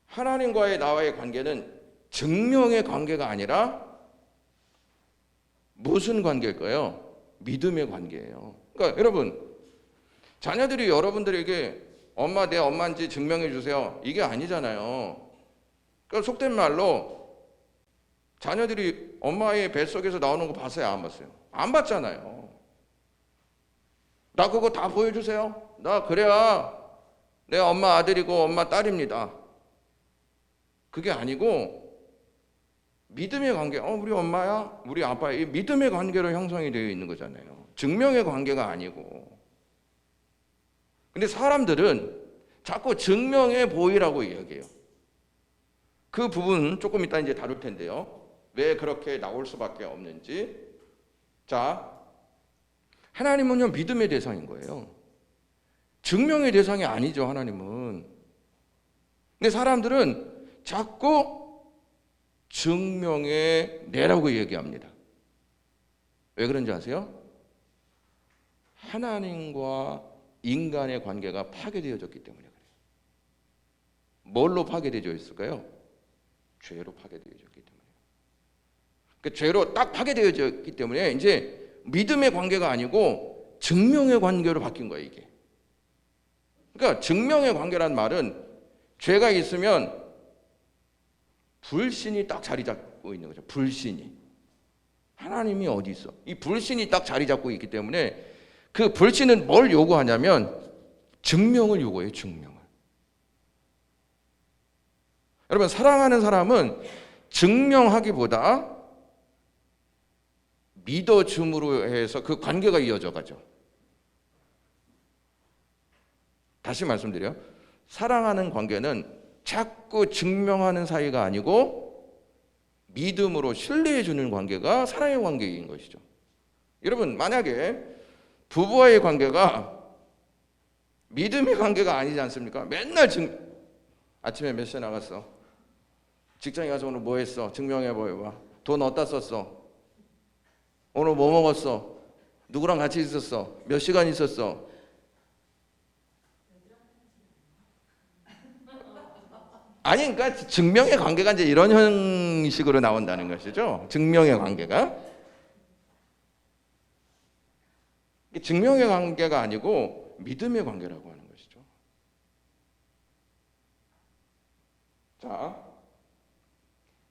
하나님과의 나와의 관계는 증명의 관계가 아니라 무슨 관계일까요? 믿음의 관계예요. 그러니까 여러분, 자녀들이 여러분들에게 엄마 내 엄마인지 증명해 주세요, 이게 아니잖아요. 그러니까 속된 말로 자녀들이 엄마의 뱃속에서 나오는 거 봤어요, 안 봤어요? 안 봤잖아요. 나 그거 다 보여주세요. 나 그래야 내 엄마 아들이고 엄마 딸입니다. 그게 아니고 믿음의 관계, 우리 엄마야, 우리 아빠야, 이 믿음의 관계로 형성이 되어 있는 거잖아요. 증명의 관계가 아니고. 근데 사람들은 자꾸 증명해 보이라고 이야기해요. 그 부분 조금 이따 이제 다룰 텐데요. 왜 그렇게 나올 수밖에 없는지. 자, 하나님은요, 믿음의 대상인 거예요. 증명의 대상이 아니죠, 하나님은. 근데 사람들은 자꾸 증명해 내라고 얘기합니다. 왜 그런지 아세요? 하나님과 인간의 관계가 파괴되어졌기 때문에 그래요. 뭘로 파괴되어 있을까요? 죄로 파괴되어졌기 때문에. 그 죄로 딱 파괴되어졌기 때문에 이제 믿음의 관계가 아니고 증명의 관계로 바뀐 거예요, 이게. 그러니까 증명의 관계란 말은 죄가 있으면 불신이 딱 자리 잡고 있는 거죠. 불신이. 하나님이 어디 있어? 이 불신이 딱 자리 잡고 있기 때문에 그 불신은 뭘 요구하냐면 증명을 요구해요. 증명을. 여러분, 사랑하는 사람은 증명하기보다 믿어줌으로 해서 그 관계가 이어져 가죠. 다시 말씀드려요. 사랑하는 관계는 자꾸 증명하는 사이가 아니고 믿음으로 신뢰해 주는 관계가 사랑의 관계인 것이죠. 여러분, 만약에 부부와의 관계가 믿음의 관계가 아니지 않습니까? 맨날 아침에 몇 시에 나갔어? 직장에 가서 오늘 뭐 했어? 증명해 보여봐. 돈 어디다 썼어? 오늘 뭐 먹었어? 누구랑 같이 있었어? 몇 시간 있었어? 아니, 그러니까 증명의 관계가 이제 이런 형식으로 나온다는 것이죠. 증명의 관계가. 증명의 관계가 아니고 믿음의 관계라고 하는 것이죠. 자,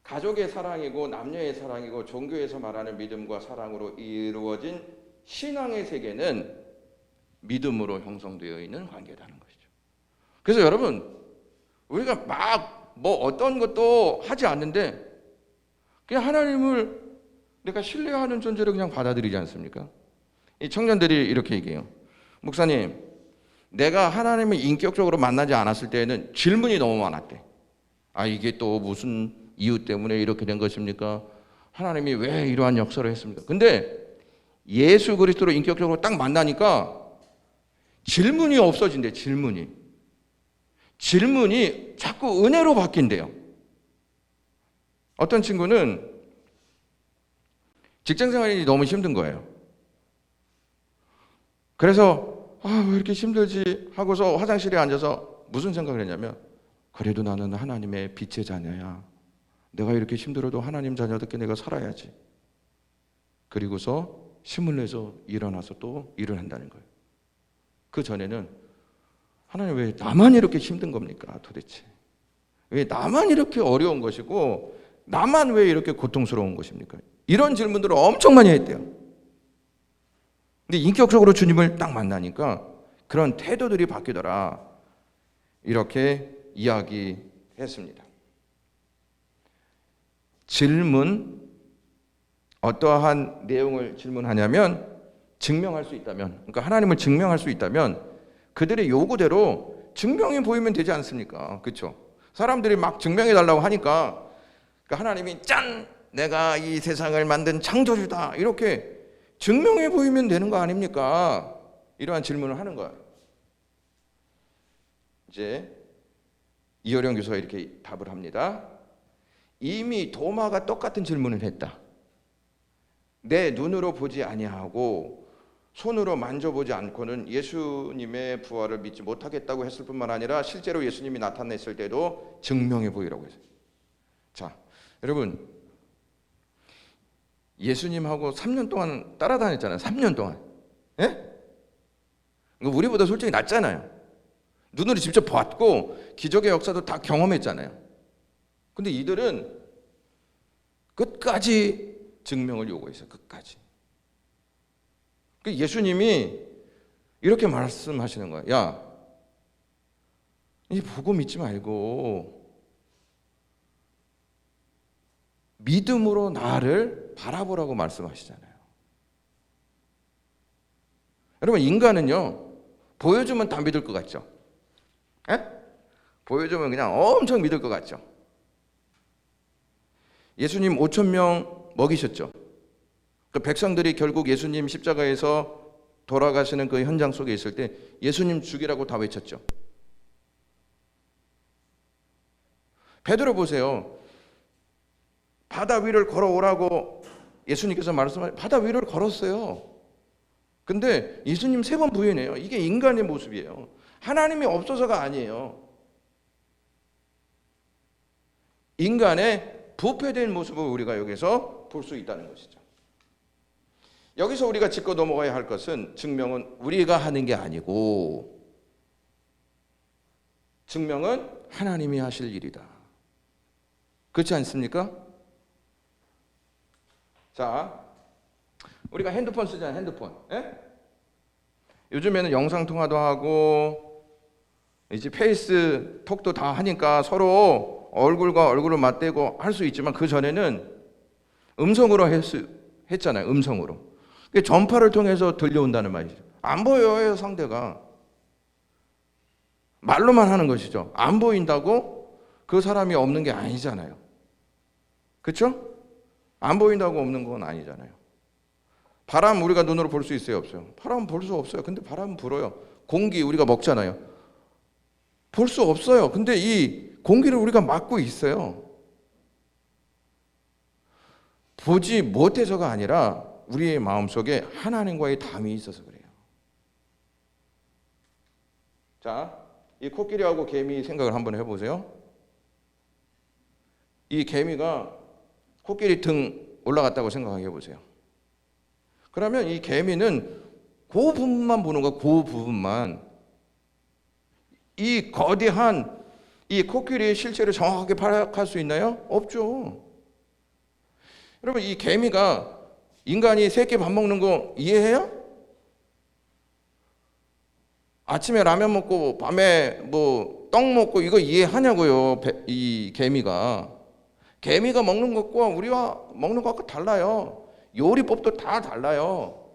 가족의 사랑이고 남녀의 사랑이고 종교에서 말하는 믿음과 사랑으로 이루어진 신앙의 세계는 믿음으로 형성되어 있는 관계라는 것이죠. 그래서 여러분, 우리가 막 뭐 어떤 것도 하지 않는데 그냥 하나님을 내가 신뢰하는 존재로 그냥 받아들이지 않습니까? 이 청년들이 이렇게 얘기해요. 목사님, 내가 하나님을 인격적으로 만나지 않았을 때에는 질문이 너무 많았대. 이게 또 무슨 이유 때문에 이렇게 된 것입니까? 하나님이 왜 이러한 역사를 했습니까? 근데 예수 그리스도로 인격적으로 딱 만나니까 질문이 없어진대. 질문이 자꾸 은혜로 바뀐대요. 어떤 친구는 직장 생활이 너무 힘든 거예요. 그래서 왜 이렇게 힘들지 하고서 화장실에 앉아서 무슨 생각을 했냐면, 그래도 나는 하나님의 빛의 자녀야. 내가 이렇게 힘들어도 하나님 자녀답게 내가 살아야지. 그리고서 힘을 내서 일어나서 또 일을 한다는 거예요. 그 전에는 하나님 왜 나만 이렇게 힘든 겁니까 도대체? 왜 나만 이렇게 어려운 것이고 나만 왜 이렇게 고통스러운 것입니까? 이런 질문들을 엄청 많이 했대요. 근데 인격적으로 주님을 딱 만나니까 그런 태도들이 바뀌더라. 이렇게 이야기했습니다. 질문, 어떠한 내용을 질문하냐면 증명할 수 있다면, 그러니까 하나님을 증명할 수 있다면 그들의 요구대로 증명해 보이면 되지 않습니까? 그렇죠? 사람들이 막 증명해 달라고 하니까 하나님이 짠! 내가 이 세상을 만든 창조주다! 이렇게 증명해 보이면 되는 거 아닙니까? 이러한 질문을 하는 거예요. 이제 이어령 교수가 이렇게 답을 합니다. 이미 도마가 똑같은 질문을 했다. 내 눈으로 보지 아니하고 손으로 만져보지 않고는 예수님의 부활을 믿지 못하겠다고 했을 뿐만 아니라 실제로 예수님이 나타났을 때도 증명해 보이라고 했어요. 자, 여러분, 예수님하고 3년 동안 따라다녔잖아요. 3년 동안. 예? 우리보다 솔직히 낫잖아요. 눈으로 직접 봤고 기적의 역사도 다 경험했잖아요. 근데 이들은 끝까지 증명을 요구했어요. 끝까지. 예수님이 이렇게 말씀하시는 거예요. 야, 이 보고 믿지 말고 믿음으로 나를 바라보라고 말씀하시잖아요. 여러분, 인간은요, 보여주면 다 믿을 것 같죠? 에? 보여주면 그냥 엄청 믿을 것 같죠? 예수님 5,000명 먹이셨죠? 그 백성들이 결국 예수님 십자가에서 돌아가시는 그 현장 속에 있을 때 예수님 죽이라고 다 외쳤죠. 베드로 보세요. 바다 위를 걸어오라고 예수님께서 말씀하신 바다 위를 걸었어요. 근데 예수님 3번 부인해요. 이게 인간의 모습이에요. 하나님이 없어서가 아니에요. 인간의 부패된 모습을 우리가 여기서 볼 수 있다는 것이죠. 여기서 우리가 짚고 넘어가야 할 것은 증명은 우리가 하는 게 아니고 증명은 하나님이 하실 일이다. 그렇지 않습니까? 자, 우리가 핸드폰 쓰잖아요. 핸드폰. 예? 요즘에는 영상통화도 하고 이제 페이스톡도 다 하니까 서로 얼굴과 얼굴을 맞대고 할 수 있지만 그 전에는 음성으로 했잖아요. 음성으로. 전파를 통해서 들려온다는 말이죠. 안 보여요, 상대가. 말로만 하는 것이죠. 안 보인다고 그 사람이 없는 게 아니잖아요. 그렇죠? 안 보인다고 없는 건 아니잖아요. 바람 우리가 눈으로 볼 수 있어요, 없어요? 바람 볼 수 없어요. 근데 바람은 불어요. 공기 우리가 먹잖아요. 볼 수 없어요. 근데 이 공기를 우리가 맡고 있어요. 보지 못해서가 아니라 우리의 마음속에 하나님과의 담이 있어서 그래요. 자, 이 코끼리하고 개미 생각을 한번 해보세요. 이 개미가 코끼리 등 올라갔다고 생각해 보세요. 그러면 이 개미는 그 부분만 보는 거야. 그 부분만. 이 거대한 이 코끼리의 실체를 정확하게 파악할 수 있나요? 없죠. 여러분, 이 개미가 인간이 새끼 밥 먹는 거 이해해요? 아침에 라면 먹고 밤에 뭐 떡 먹고 이거 이해하냐고요? 이 개미가. 개미가 먹는 것과 우리와 먹는 것과 달라요. 요리법도 다 달라요.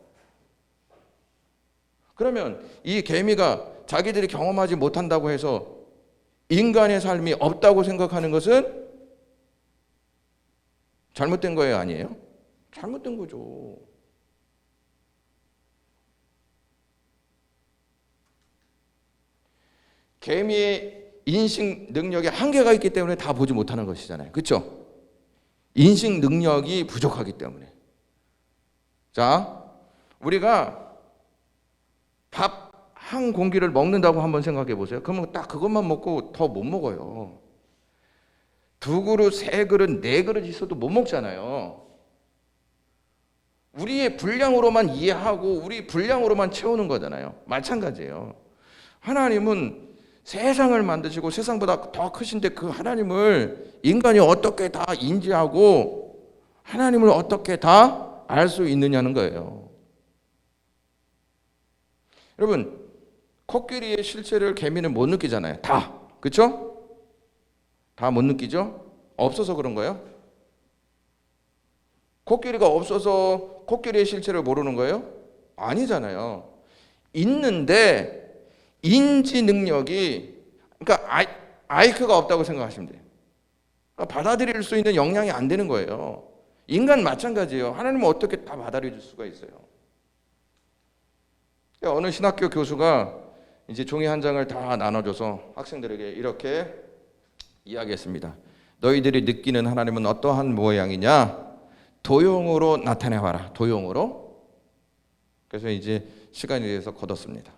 그러면 이 개미가 자기들이 경험하지 못한다고 해서 인간의 삶이 없다고 생각하는 것은 잘못된 거예요, 아니에요? 잘못된 거죠. 개미의 인식 능력에 한계가 있기 때문에 다 보지 못하는 것이잖아요. 그렇죠? 인식 능력이 부족하기 때문에. 자, 우리가 밥 한 공기를 먹는다고 한번 생각해 보세요. 그러면 딱 그것만 먹고 더 못 먹어요. 2그릇, 3그릇, 4그릇 있어도 못 먹잖아요. 우리의 분량으로만 이해하고 우리 분량으로만 채우는 거잖아요. 마찬가지예요. 하나님은 세상을 만드시고 세상보다 더 크신데 그 하나님을 인간이 어떻게 다 인지하고 하나님을 어떻게 다 알 수 있느냐는 거예요. 여러분, 코끼리의 실체를 개미는 못 느끼잖아요. 다. 그렇죠? 다 못 느끼죠? 없어서 그런 거예요? 코끼리가 없어서 코끼리의 실체를 모르는 거예요? 아니잖아요. 있는데 인지 능력이, 그러니까 IQ가 없다고 생각하시면 돼요. 그러니까 받아들일 수 있는 역량이 안 되는 거예요. 인간 마찬가지예요. 하나님은 어떻게 다 받아들일 수가 있어요? 어느 신학교 교수가 이제 종이 한 장을 다 나눠줘서 학생들에게 이렇게 이야기했습니다. 너희들이 느끼는 하나님은 어떠한 모양이냐? 도형으로 나타내봐라. 도형으로. 그래서 이제 시간이 돼서 거뒀습니다.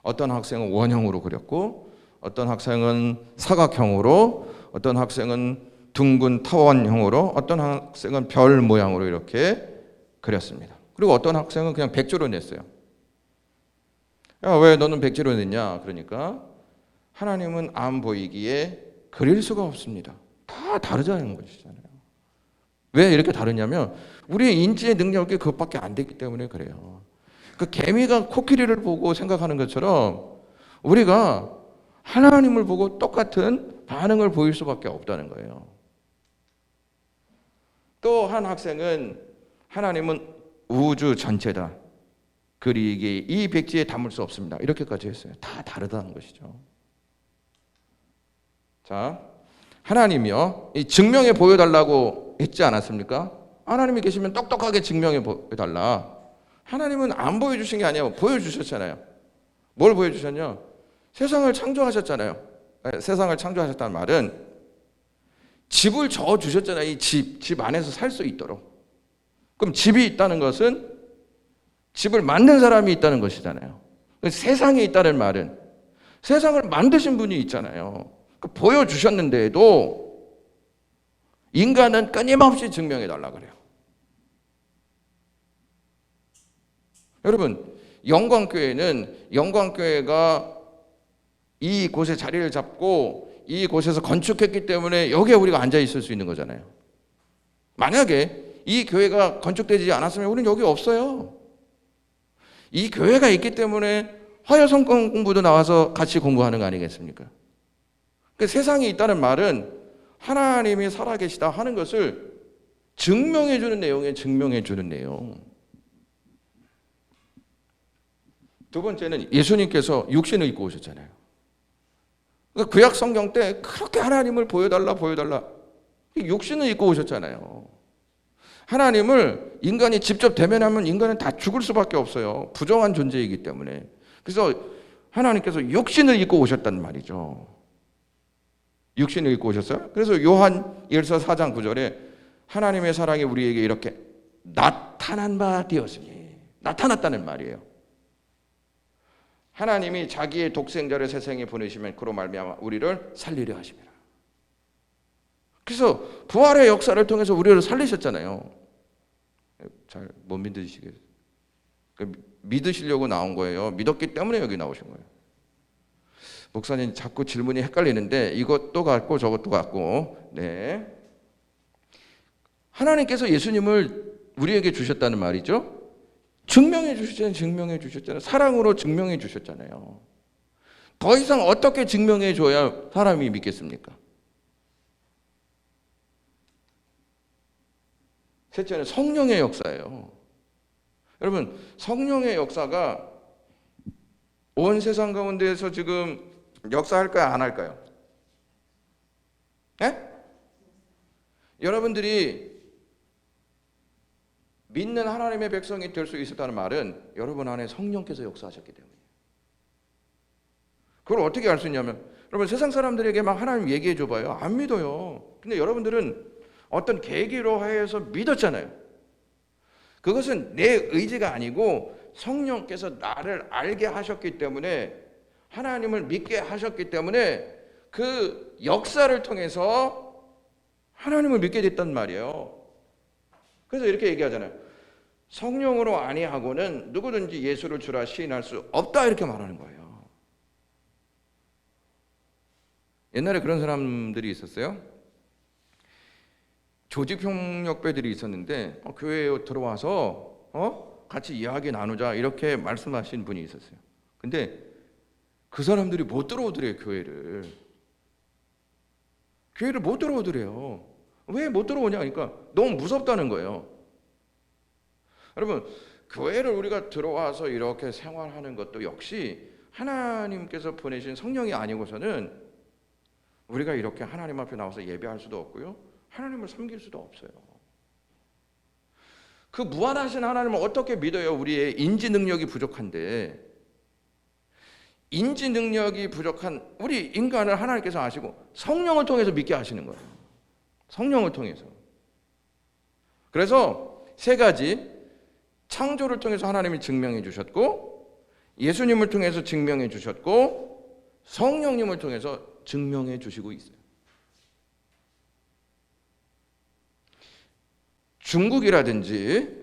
어떤 학생은 원형으로 그렸고, 어떤 학생은 사각형으로, 어떤 학생은 둥근 타원형으로, 어떤 학생은 별 모양으로 이렇게 그렸습니다. 그리고 어떤 학생은 그냥 백지로 냈어요. 야, 왜 너는 백지로 냈냐? 그러니까 하나님은 안 보이기에 그릴 수가 없습니다. 다 다르다는 것이잖아요. 왜 이렇게 다르냐면 우리의 인지의 능력이 그것밖에 안 되기 때문에 그래요. 그 개미가 코끼리를 보고 생각하는 것처럼 우리가 하나님을 보고 똑같은 반응을 보일 수밖에 없다는 거예요. 또 한 학생은 하나님은 우주 전체다. 그리기에 이 백지에 담을 수 없습니다. 이렇게까지 했어요. 다 다르다는 것이죠. 자, 하나님이요, 이 증명해 보여달라고 했지 않았습니까? 하나님이 계시면 똑똑하게 증명해 보여달라. 하나님은 안 보여주신 게 아니에요. 보여주셨잖아요. 뭘 보여주셨냐? 세상을 창조하셨잖아요. 세상을 창조하셨다는 말은 집을 저 주셨잖아요. 이 집 안에서 살 수 있도록. 그럼 집이 있다는 것은 집을 만든 사람이 있다는 것이잖아요. 세상에 있다는 말은 세상을 만드신 분이 있잖아요. 보여주셨는데도 인간은 끊임없이 증명해 달라 그래요. 여러분, 영광교회가 이곳에 자리를 잡고 이곳에서 건축했기 때문에 여기에 우리가 앉아 있을 수 있는 거잖아요. 만약에 이 교회가 건축되지 않았으면 우리는 여기 없어요. 이 교회가 있기 때문에 화요성경 공부도 나와서 같이 공부하는 거 아니겠습니까? 그 세상에 있다는 말은 하나님이 살아계시다 하는 것을 증명해 주는 내용에 증명해 주는 내용. 두 번째는 예수님께서 육신을 입고 오셨잖아요. 구약 성경 때 그렇게 하나님을 보여달라 육신을 입고 오셨잖아요. 하나님을 인간이 직접 대면하면 인간은 다 죽을 수밖에 없어요. 부정한 존재이기 때문에. 그래서 하나님께서 육신을 입고 오셨단 말이죠. 육신을 입고 오셨어요. 그래서 요한 1서 4장 9절에 하나님의 사랑이 우리에게 이렇게 나타난 바 되었으니, 나타났다는 말이에요. 하나님이 자기의 독생자를 세상에 보내시면 그로 말미암아 우리를 살리려 하십니다. 그래서 부활의 역사를 통해서 우리를 살리셨잖아요. 잘 못 믿으시겠어요? 믿으시려고 나온 거예요. 믿었기 때문에 여기 나오신 거예요. 목사님 자꾸 질문이 헷갈리는데 이것도 같고 저것도 같고. 네. 하나님께서 예수님을 우리에게 주셨다는 말이죠. 증명해 주셨잖아요. 사랑으로 증명해 주셨잖아요. 더 이상 어떻게 증명해 줘야 사람이 믿겠습니까? 셋째는 성령의 역사예요. 여러분, 성령의 역사가 온 세상 가운데에서 지금 역사할까요? 안 할까요? 네? 여러분들이 믿는 하나님의 백성이 될 수 있었다는 말은 여러분 안에 성령께서 역사하셨기 때문이에요. 그걸 어떻게 알 수 있냐면, 여러분 세상 사람들에게 막 하나님 얘기해 줘봐요. 안 믿어요. 근데 여러분들은 어떤 계기로 하여서 믿었잖아요. 그것은 내 의지가 아니고 성령께서 나를 알게 하셨기 때문에, 하나님을 믿게 하셨기 때문에 그 역사를 통해서 하나님을 믿게 됐단 말이에요. 그래서 이렇게 얘기하잖아요. 성령으로 아니하고는 누구든지 예수를 주라 시인할 수 없다, 이렇게 말하는 거예요. 옛날에 그런 사람들이 있었어요. 조직폭력배들이 있었는데 교회에 들어와서 같이 이야기 나누자 이렇게 말씀하신 분이 있었어요. 근데 그 사람들이 못 들어오더래요. 교회를 못 들어오더래요. 왜 못 들어오냐 하니까 너무 무섭다는 거예요. 여러분, 교회를 우리가 들어와서 이렇게 생활하는 것도 역시 하나님께서 보내신 성령이 아니고서는 우리가 이렇게 하나님 앞에 나와서 예배할 수도 없고요, 하나님을 섬길 수도 없어요. 그 무한하신 하나님을 어떻게 믿어요? 우리의 인지 능력이 부족한데. 인지 능력이 부족한 우리 인간을 하나님께서 아시고 성령을 통해서 믿게 하시는 거예요. 성령을 통해서. 그래서 세 가지, 창조를 통해서 하나님이 증명해 주셨고, 예수님을 통해서 증명해 주셨고, 성령님을 통해서 증명해 주시고 있어요. 중국이라든지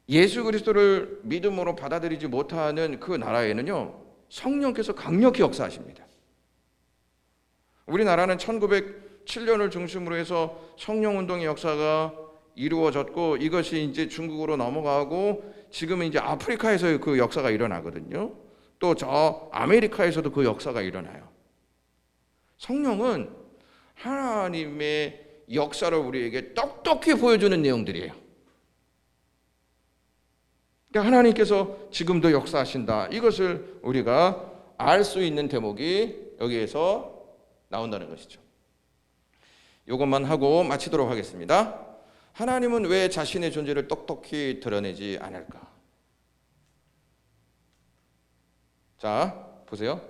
예수 그리스도를 믿음으로 받아들이지 못하는 그 나라에는요, 성령께서 강력히 역사하십니다. 우리나라는 1907년을 중심으로 해서 성령운동의 역사가 이루어졌고, 이것이 이제 중국으로 넘어가고, 지금은 이제 아프리카에서 그 역사가 일어나거든요. 또 저 아메리카에서도 그 역사가 일어나요. 성령은 하나님의 역사를 우리에게 똑똑히 보여주는 내용들이에요. 그러니까 하나님께서 지금도 역사하신다, 이것을 우리가 알 수 있는 대목이 여기에서 나온다는 것이죠. 이것만 하고 마치도록 하겠습니다. 하나님은 왜 자신의 존재를 똑똑히 드러내지 않을까? 자, 보세요.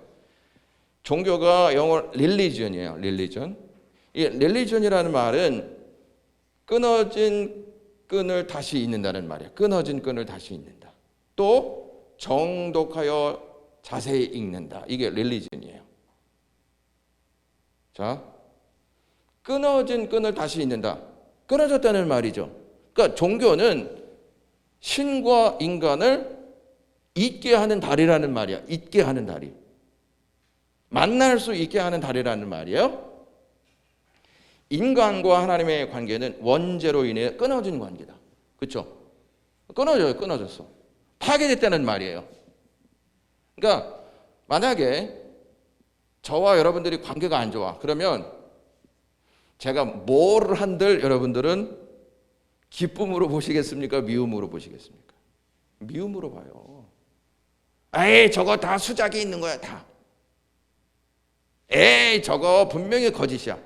종교가 영어로 릴리전이에요. 릴리전. 이 릴리전이라는 말은 끊어진 끈을 다시 잇는다는 말이에요. 끊어진 끈을 다시 잇는다. 또 정독하여 자세히 읽는다. 이게 릴리전이에요. 자, 끊어진 끈을 다시 잇는다. 끊어졌다는 말이죠. 그러니까 종교는 신과 인간을 잇게 하는 다리라는 말이야. 잇게 하는 다리. 만날 수 있게 하는 다리라는 말이에요. 인간과 하나님의 관계는 원죄로 인해 끊어진 관계다. 그렇죠? 끊어졌어. 파괴됐다는 말이에요. 그러니까 만약에 저와 여러분들이 관계가 안 좋아, 그러면 제가 뭘 한들 여러분들은 기쁨으로 보시겠습니까? 미움으로 보시겠습니까? 미움으로 봐요. 에이, 저거 다 수작이 있는 거야, 다. 에이, 저거 분명히 거짓이야.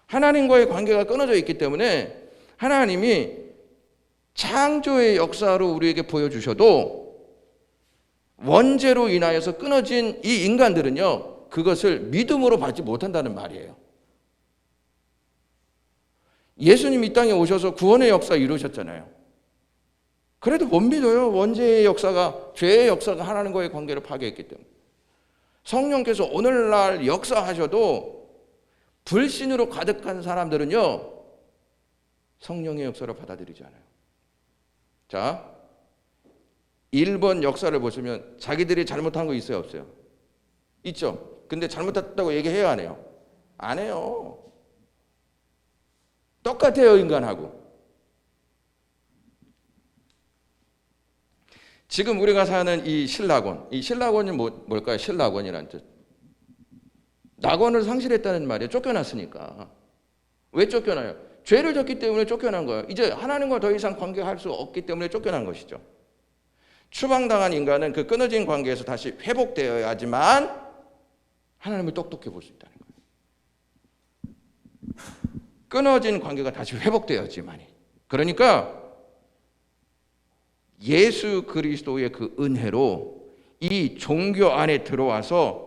하나님과의 관계가 끊어져 있기 때문에 하나님이 창조의 역사로 우리에게 보여주셔도 원죄로 인하여서 끊어진 이 인간들은요, 그것을 믿음으로 받지 못한다는 말이에요. 예수님 이 땅에 오셔서 구원의 역사 이루셨잖아요. 그래도 못 믿어요. 원죄의 역사가, 죄의 역사가 하나님과의 관계를 파괴했기 때문에. 성령께서 오늘날 역사하셔도 불신으로 가득한 사람들은요, 성령의 역사를 받아들이지 않아요. 자, 일본 역사를 보시면 자기들이 잘못한 거 있어요, 없어요? 있죠. 근데 잘못했다고 얘기해요, 안 해요? 안 해요. 똑같아요, 인간하고. 지금 우리가 사는 이 신라권, 이 신라권이 뭘까요? 신라권이라는 뜻. 낙원을 상실했다는 말이에요. 쫓겨났으니까. 왜 쫓겨나요? 죄를 졌기 때문에 쫓겨난 거예요. 이제 하나님과 더 이상 관계할 수 없기 때문에 쫓겨난 것이죠. 추방당한 인간은 그 끊어진 관계에서 다시 회복되어야지만 하나님을 똑똑히 볼 수 있다는 거예요. 끊어진 관계가 다시 회복되어야지만이. 그러니까 예수 그리스도의 그 은혜로 이 종교 안에 들어와서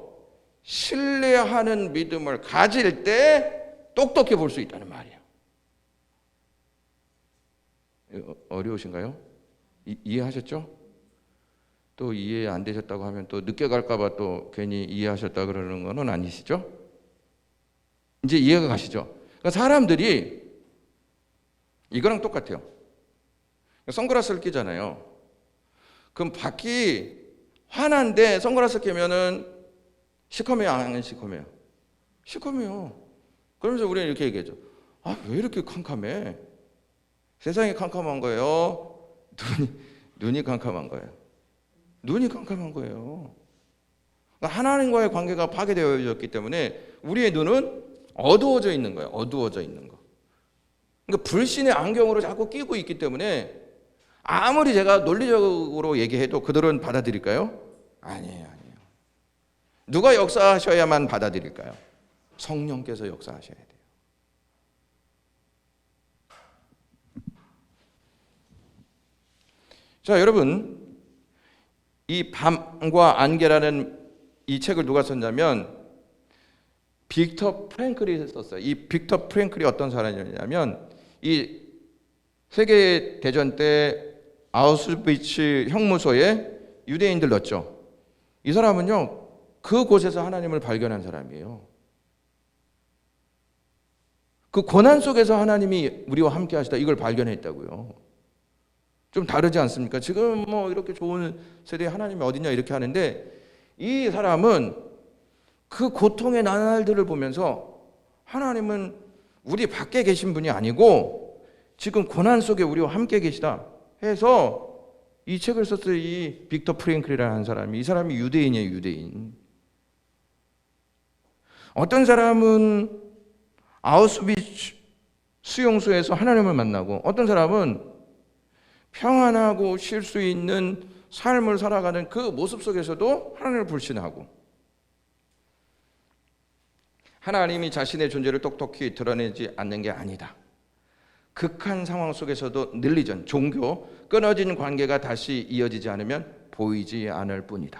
신뢰하는 믿음을 가질 때 똑똑히 볼 수 있다는 말이에요. 어려우신가요? 이해하셨죠? 또 이해 안 되셨다고 하면 또 늦게 갈까 봐 또 괜히 이해하셨다 그러는 건 아니시죠? 이제 이해가 가시죠? 그러니까 사람들이 이거랑 똑같아요. 선글라스를 끼잖아요. 그럼 밖이 환한데 선글라스 끼면은 시커매요, 안 시커매요? 시커매요. 그러면서 우리는 이렇게 얘기하죠. 아, 왜 이렇게 캄캄해? 세상이 캄캄한 거예요? 눈이 캄캄한 거예요. 눈이 캄캄한 거예요. 그러니까 하나님과의 관계가 파괴되어졌기 때문에 우리의 눈은 어두워져 있는 거예요. 어두워져 있는 거. 그러니까 불신의 안경으로 자꾸 끼고 있기 때문에 아무리 제가 논리적으로 얘기해도 그들은 받아들일까요? 아니에요. 누가 역사하셔야만 받아들일까요? 성령께서 역사하셔야 돼요. 자, 여러분, 이 밤과 안개라는 이 책을 누가 썼냐면 빅터 프랭클이 썼어요. 이 빅터 프랭클이 어떤 사람이냐면 이 세계 대전 때 아우슈비츠 형무소에 유대인들 넣었죠. 이 사람은요, 그곳에서 하나님을 발견한 사람이에요. 그 고난 속에서 하나님이 우리와 함께 하시다, 이걸 발견했다고요. 좀 다르지 않습니까? 지금 뭐 이렇게 좋은 세대에 하나님이 어디냐 이렇게 하는데, 이 사람은 그 고통의 나날들을 보면서 하나님은 우리 밖에 계신 분이 아니고 지금 고난 속에 우리와 함께 계시다 해서 이 책을 썼어요. 이 빅터 프랭클이라는 사람이. 이 사람이 유대인이에요, 유대인. 어떤 사람은 아우슈비츠 수용소에서 하나님을 만나고, 어떤 사람은 평안하고 쉴 수 있는 삶을 살아가는 그 모습 속에서도 하나님을 불신하고, 하나님이 자신의 존재를 똑똑히 드러내지 않는 게 아니다. 극한 상황 속에서도 늘리전 종교, 끊어진 관계가 다시 이어지지 않으면 보이지 않을 뿐이다.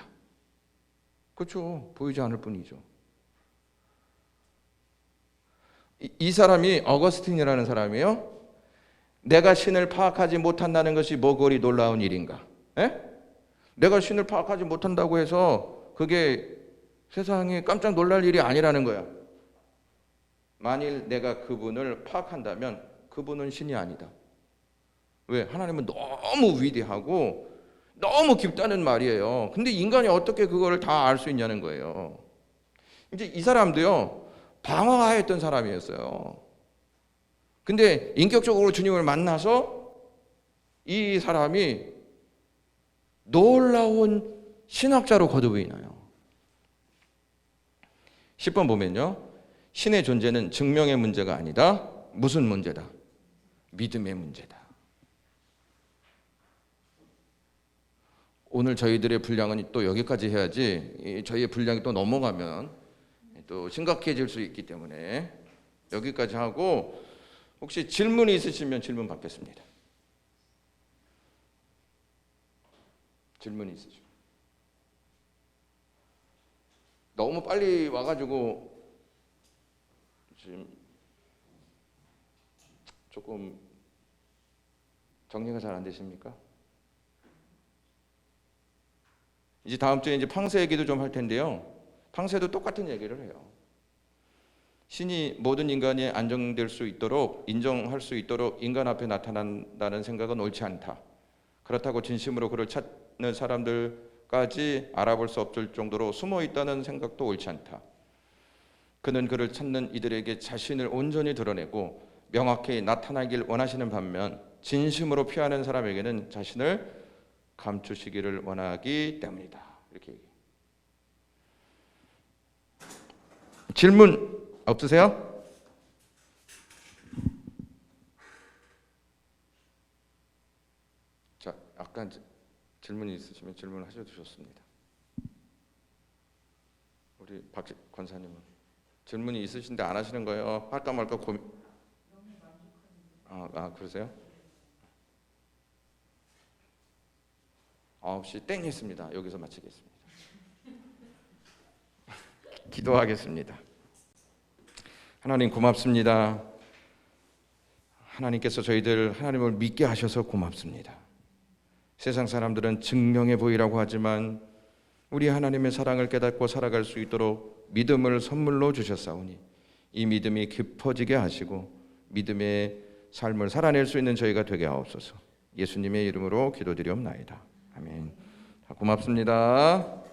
그렇죠. 보이지 않을 뿐이죠. 이 사람이 어거스틴이라는 사람이에요. 내가 신을 파악하지 못한다는 것이 뭐 그리 놀라운 일인가? 에? 내가 신을 파악하지 못한다고 해서 그게 세상에 깜짝 놀랄 일이 아니라는 거야. 만일 내가 그분을 파악한다면 그분은 신이 아니다. 왜? 하나님은 너무 위대하고 너무 깊다는 말이에요. 근데 인간이 어떻게 그거를 다 알 수 있냐는 거예요. 이제 이 사람도요, 방황하였던 사람이었어요. 근데 인격적으로 주님을 만나서 이 사람이 놀라운 신학자로 거듭이 나요. 10번 보면요, 신의 존재는 증명의 문제가 아니다. 무슨 문제다? 믿음의 문제다. 오늘 저희들의 분량은 또 여기까지 해야지, 저희의 분량이 또 넘어가면 또 심각해질 수 있기 때문에 여기까지 하고, 혹시 질문이 있으시면 질문 받겠습니다. 질문이 있으시면. 너무 빨리 와가지고 지금 조금 정리가 잘 안 되십니까? 이제 다음 주에 이제 팡세 얘기도 좀 할 텐데요. 팡세도 똑같은 얘기를 해요. 신이 모든 인간이 안정될 수 있도록, 인정할 수 있도록 인간 앞에 나타난다는 생각은 옳지 않다. 그렇다고 진심으로 그를 찾는 사람들까지 알아볼 수 없을 정도로 숨어 있다는 생각도 옳지 않다. 그는 그를 찾는 이들에게 자신을 온전히 드러내고 명확히 나타나길 원하시는 반면, 진심으로 피하는 사람에게는 자신을 감추시기를 원하기 때문이다. 이렇게 얘기해요. 질문 없으세요? 자, 아까 질문이 있으시면 질문하셔도 좋습니다. 우리 박 권사님은 질문이 있으신데 안 하시는 거예요? 할까 말까 고민. 그러세요? 9시 땡 했습니다. 여기서 마치겠습니다. 기도하겠습니다. 하나님 고맙습니다. 하나님께서 저희들 하나님을 믿게 하셔서 고맙습니다. 세상 사람들은 증명해 보이라고 하지만 우리 하나님의 사랑을 깨닫고 살아갈 수 있도록 믿음을 선물로 주셨사오니 이 믿음이 깊어지게 하시고 믿음의 삶을 살아낼 수 있는 저희가 되게 하옵소서. 예수님의 이름으로 기도드리옵나이다. 아멘. 고맙습니다.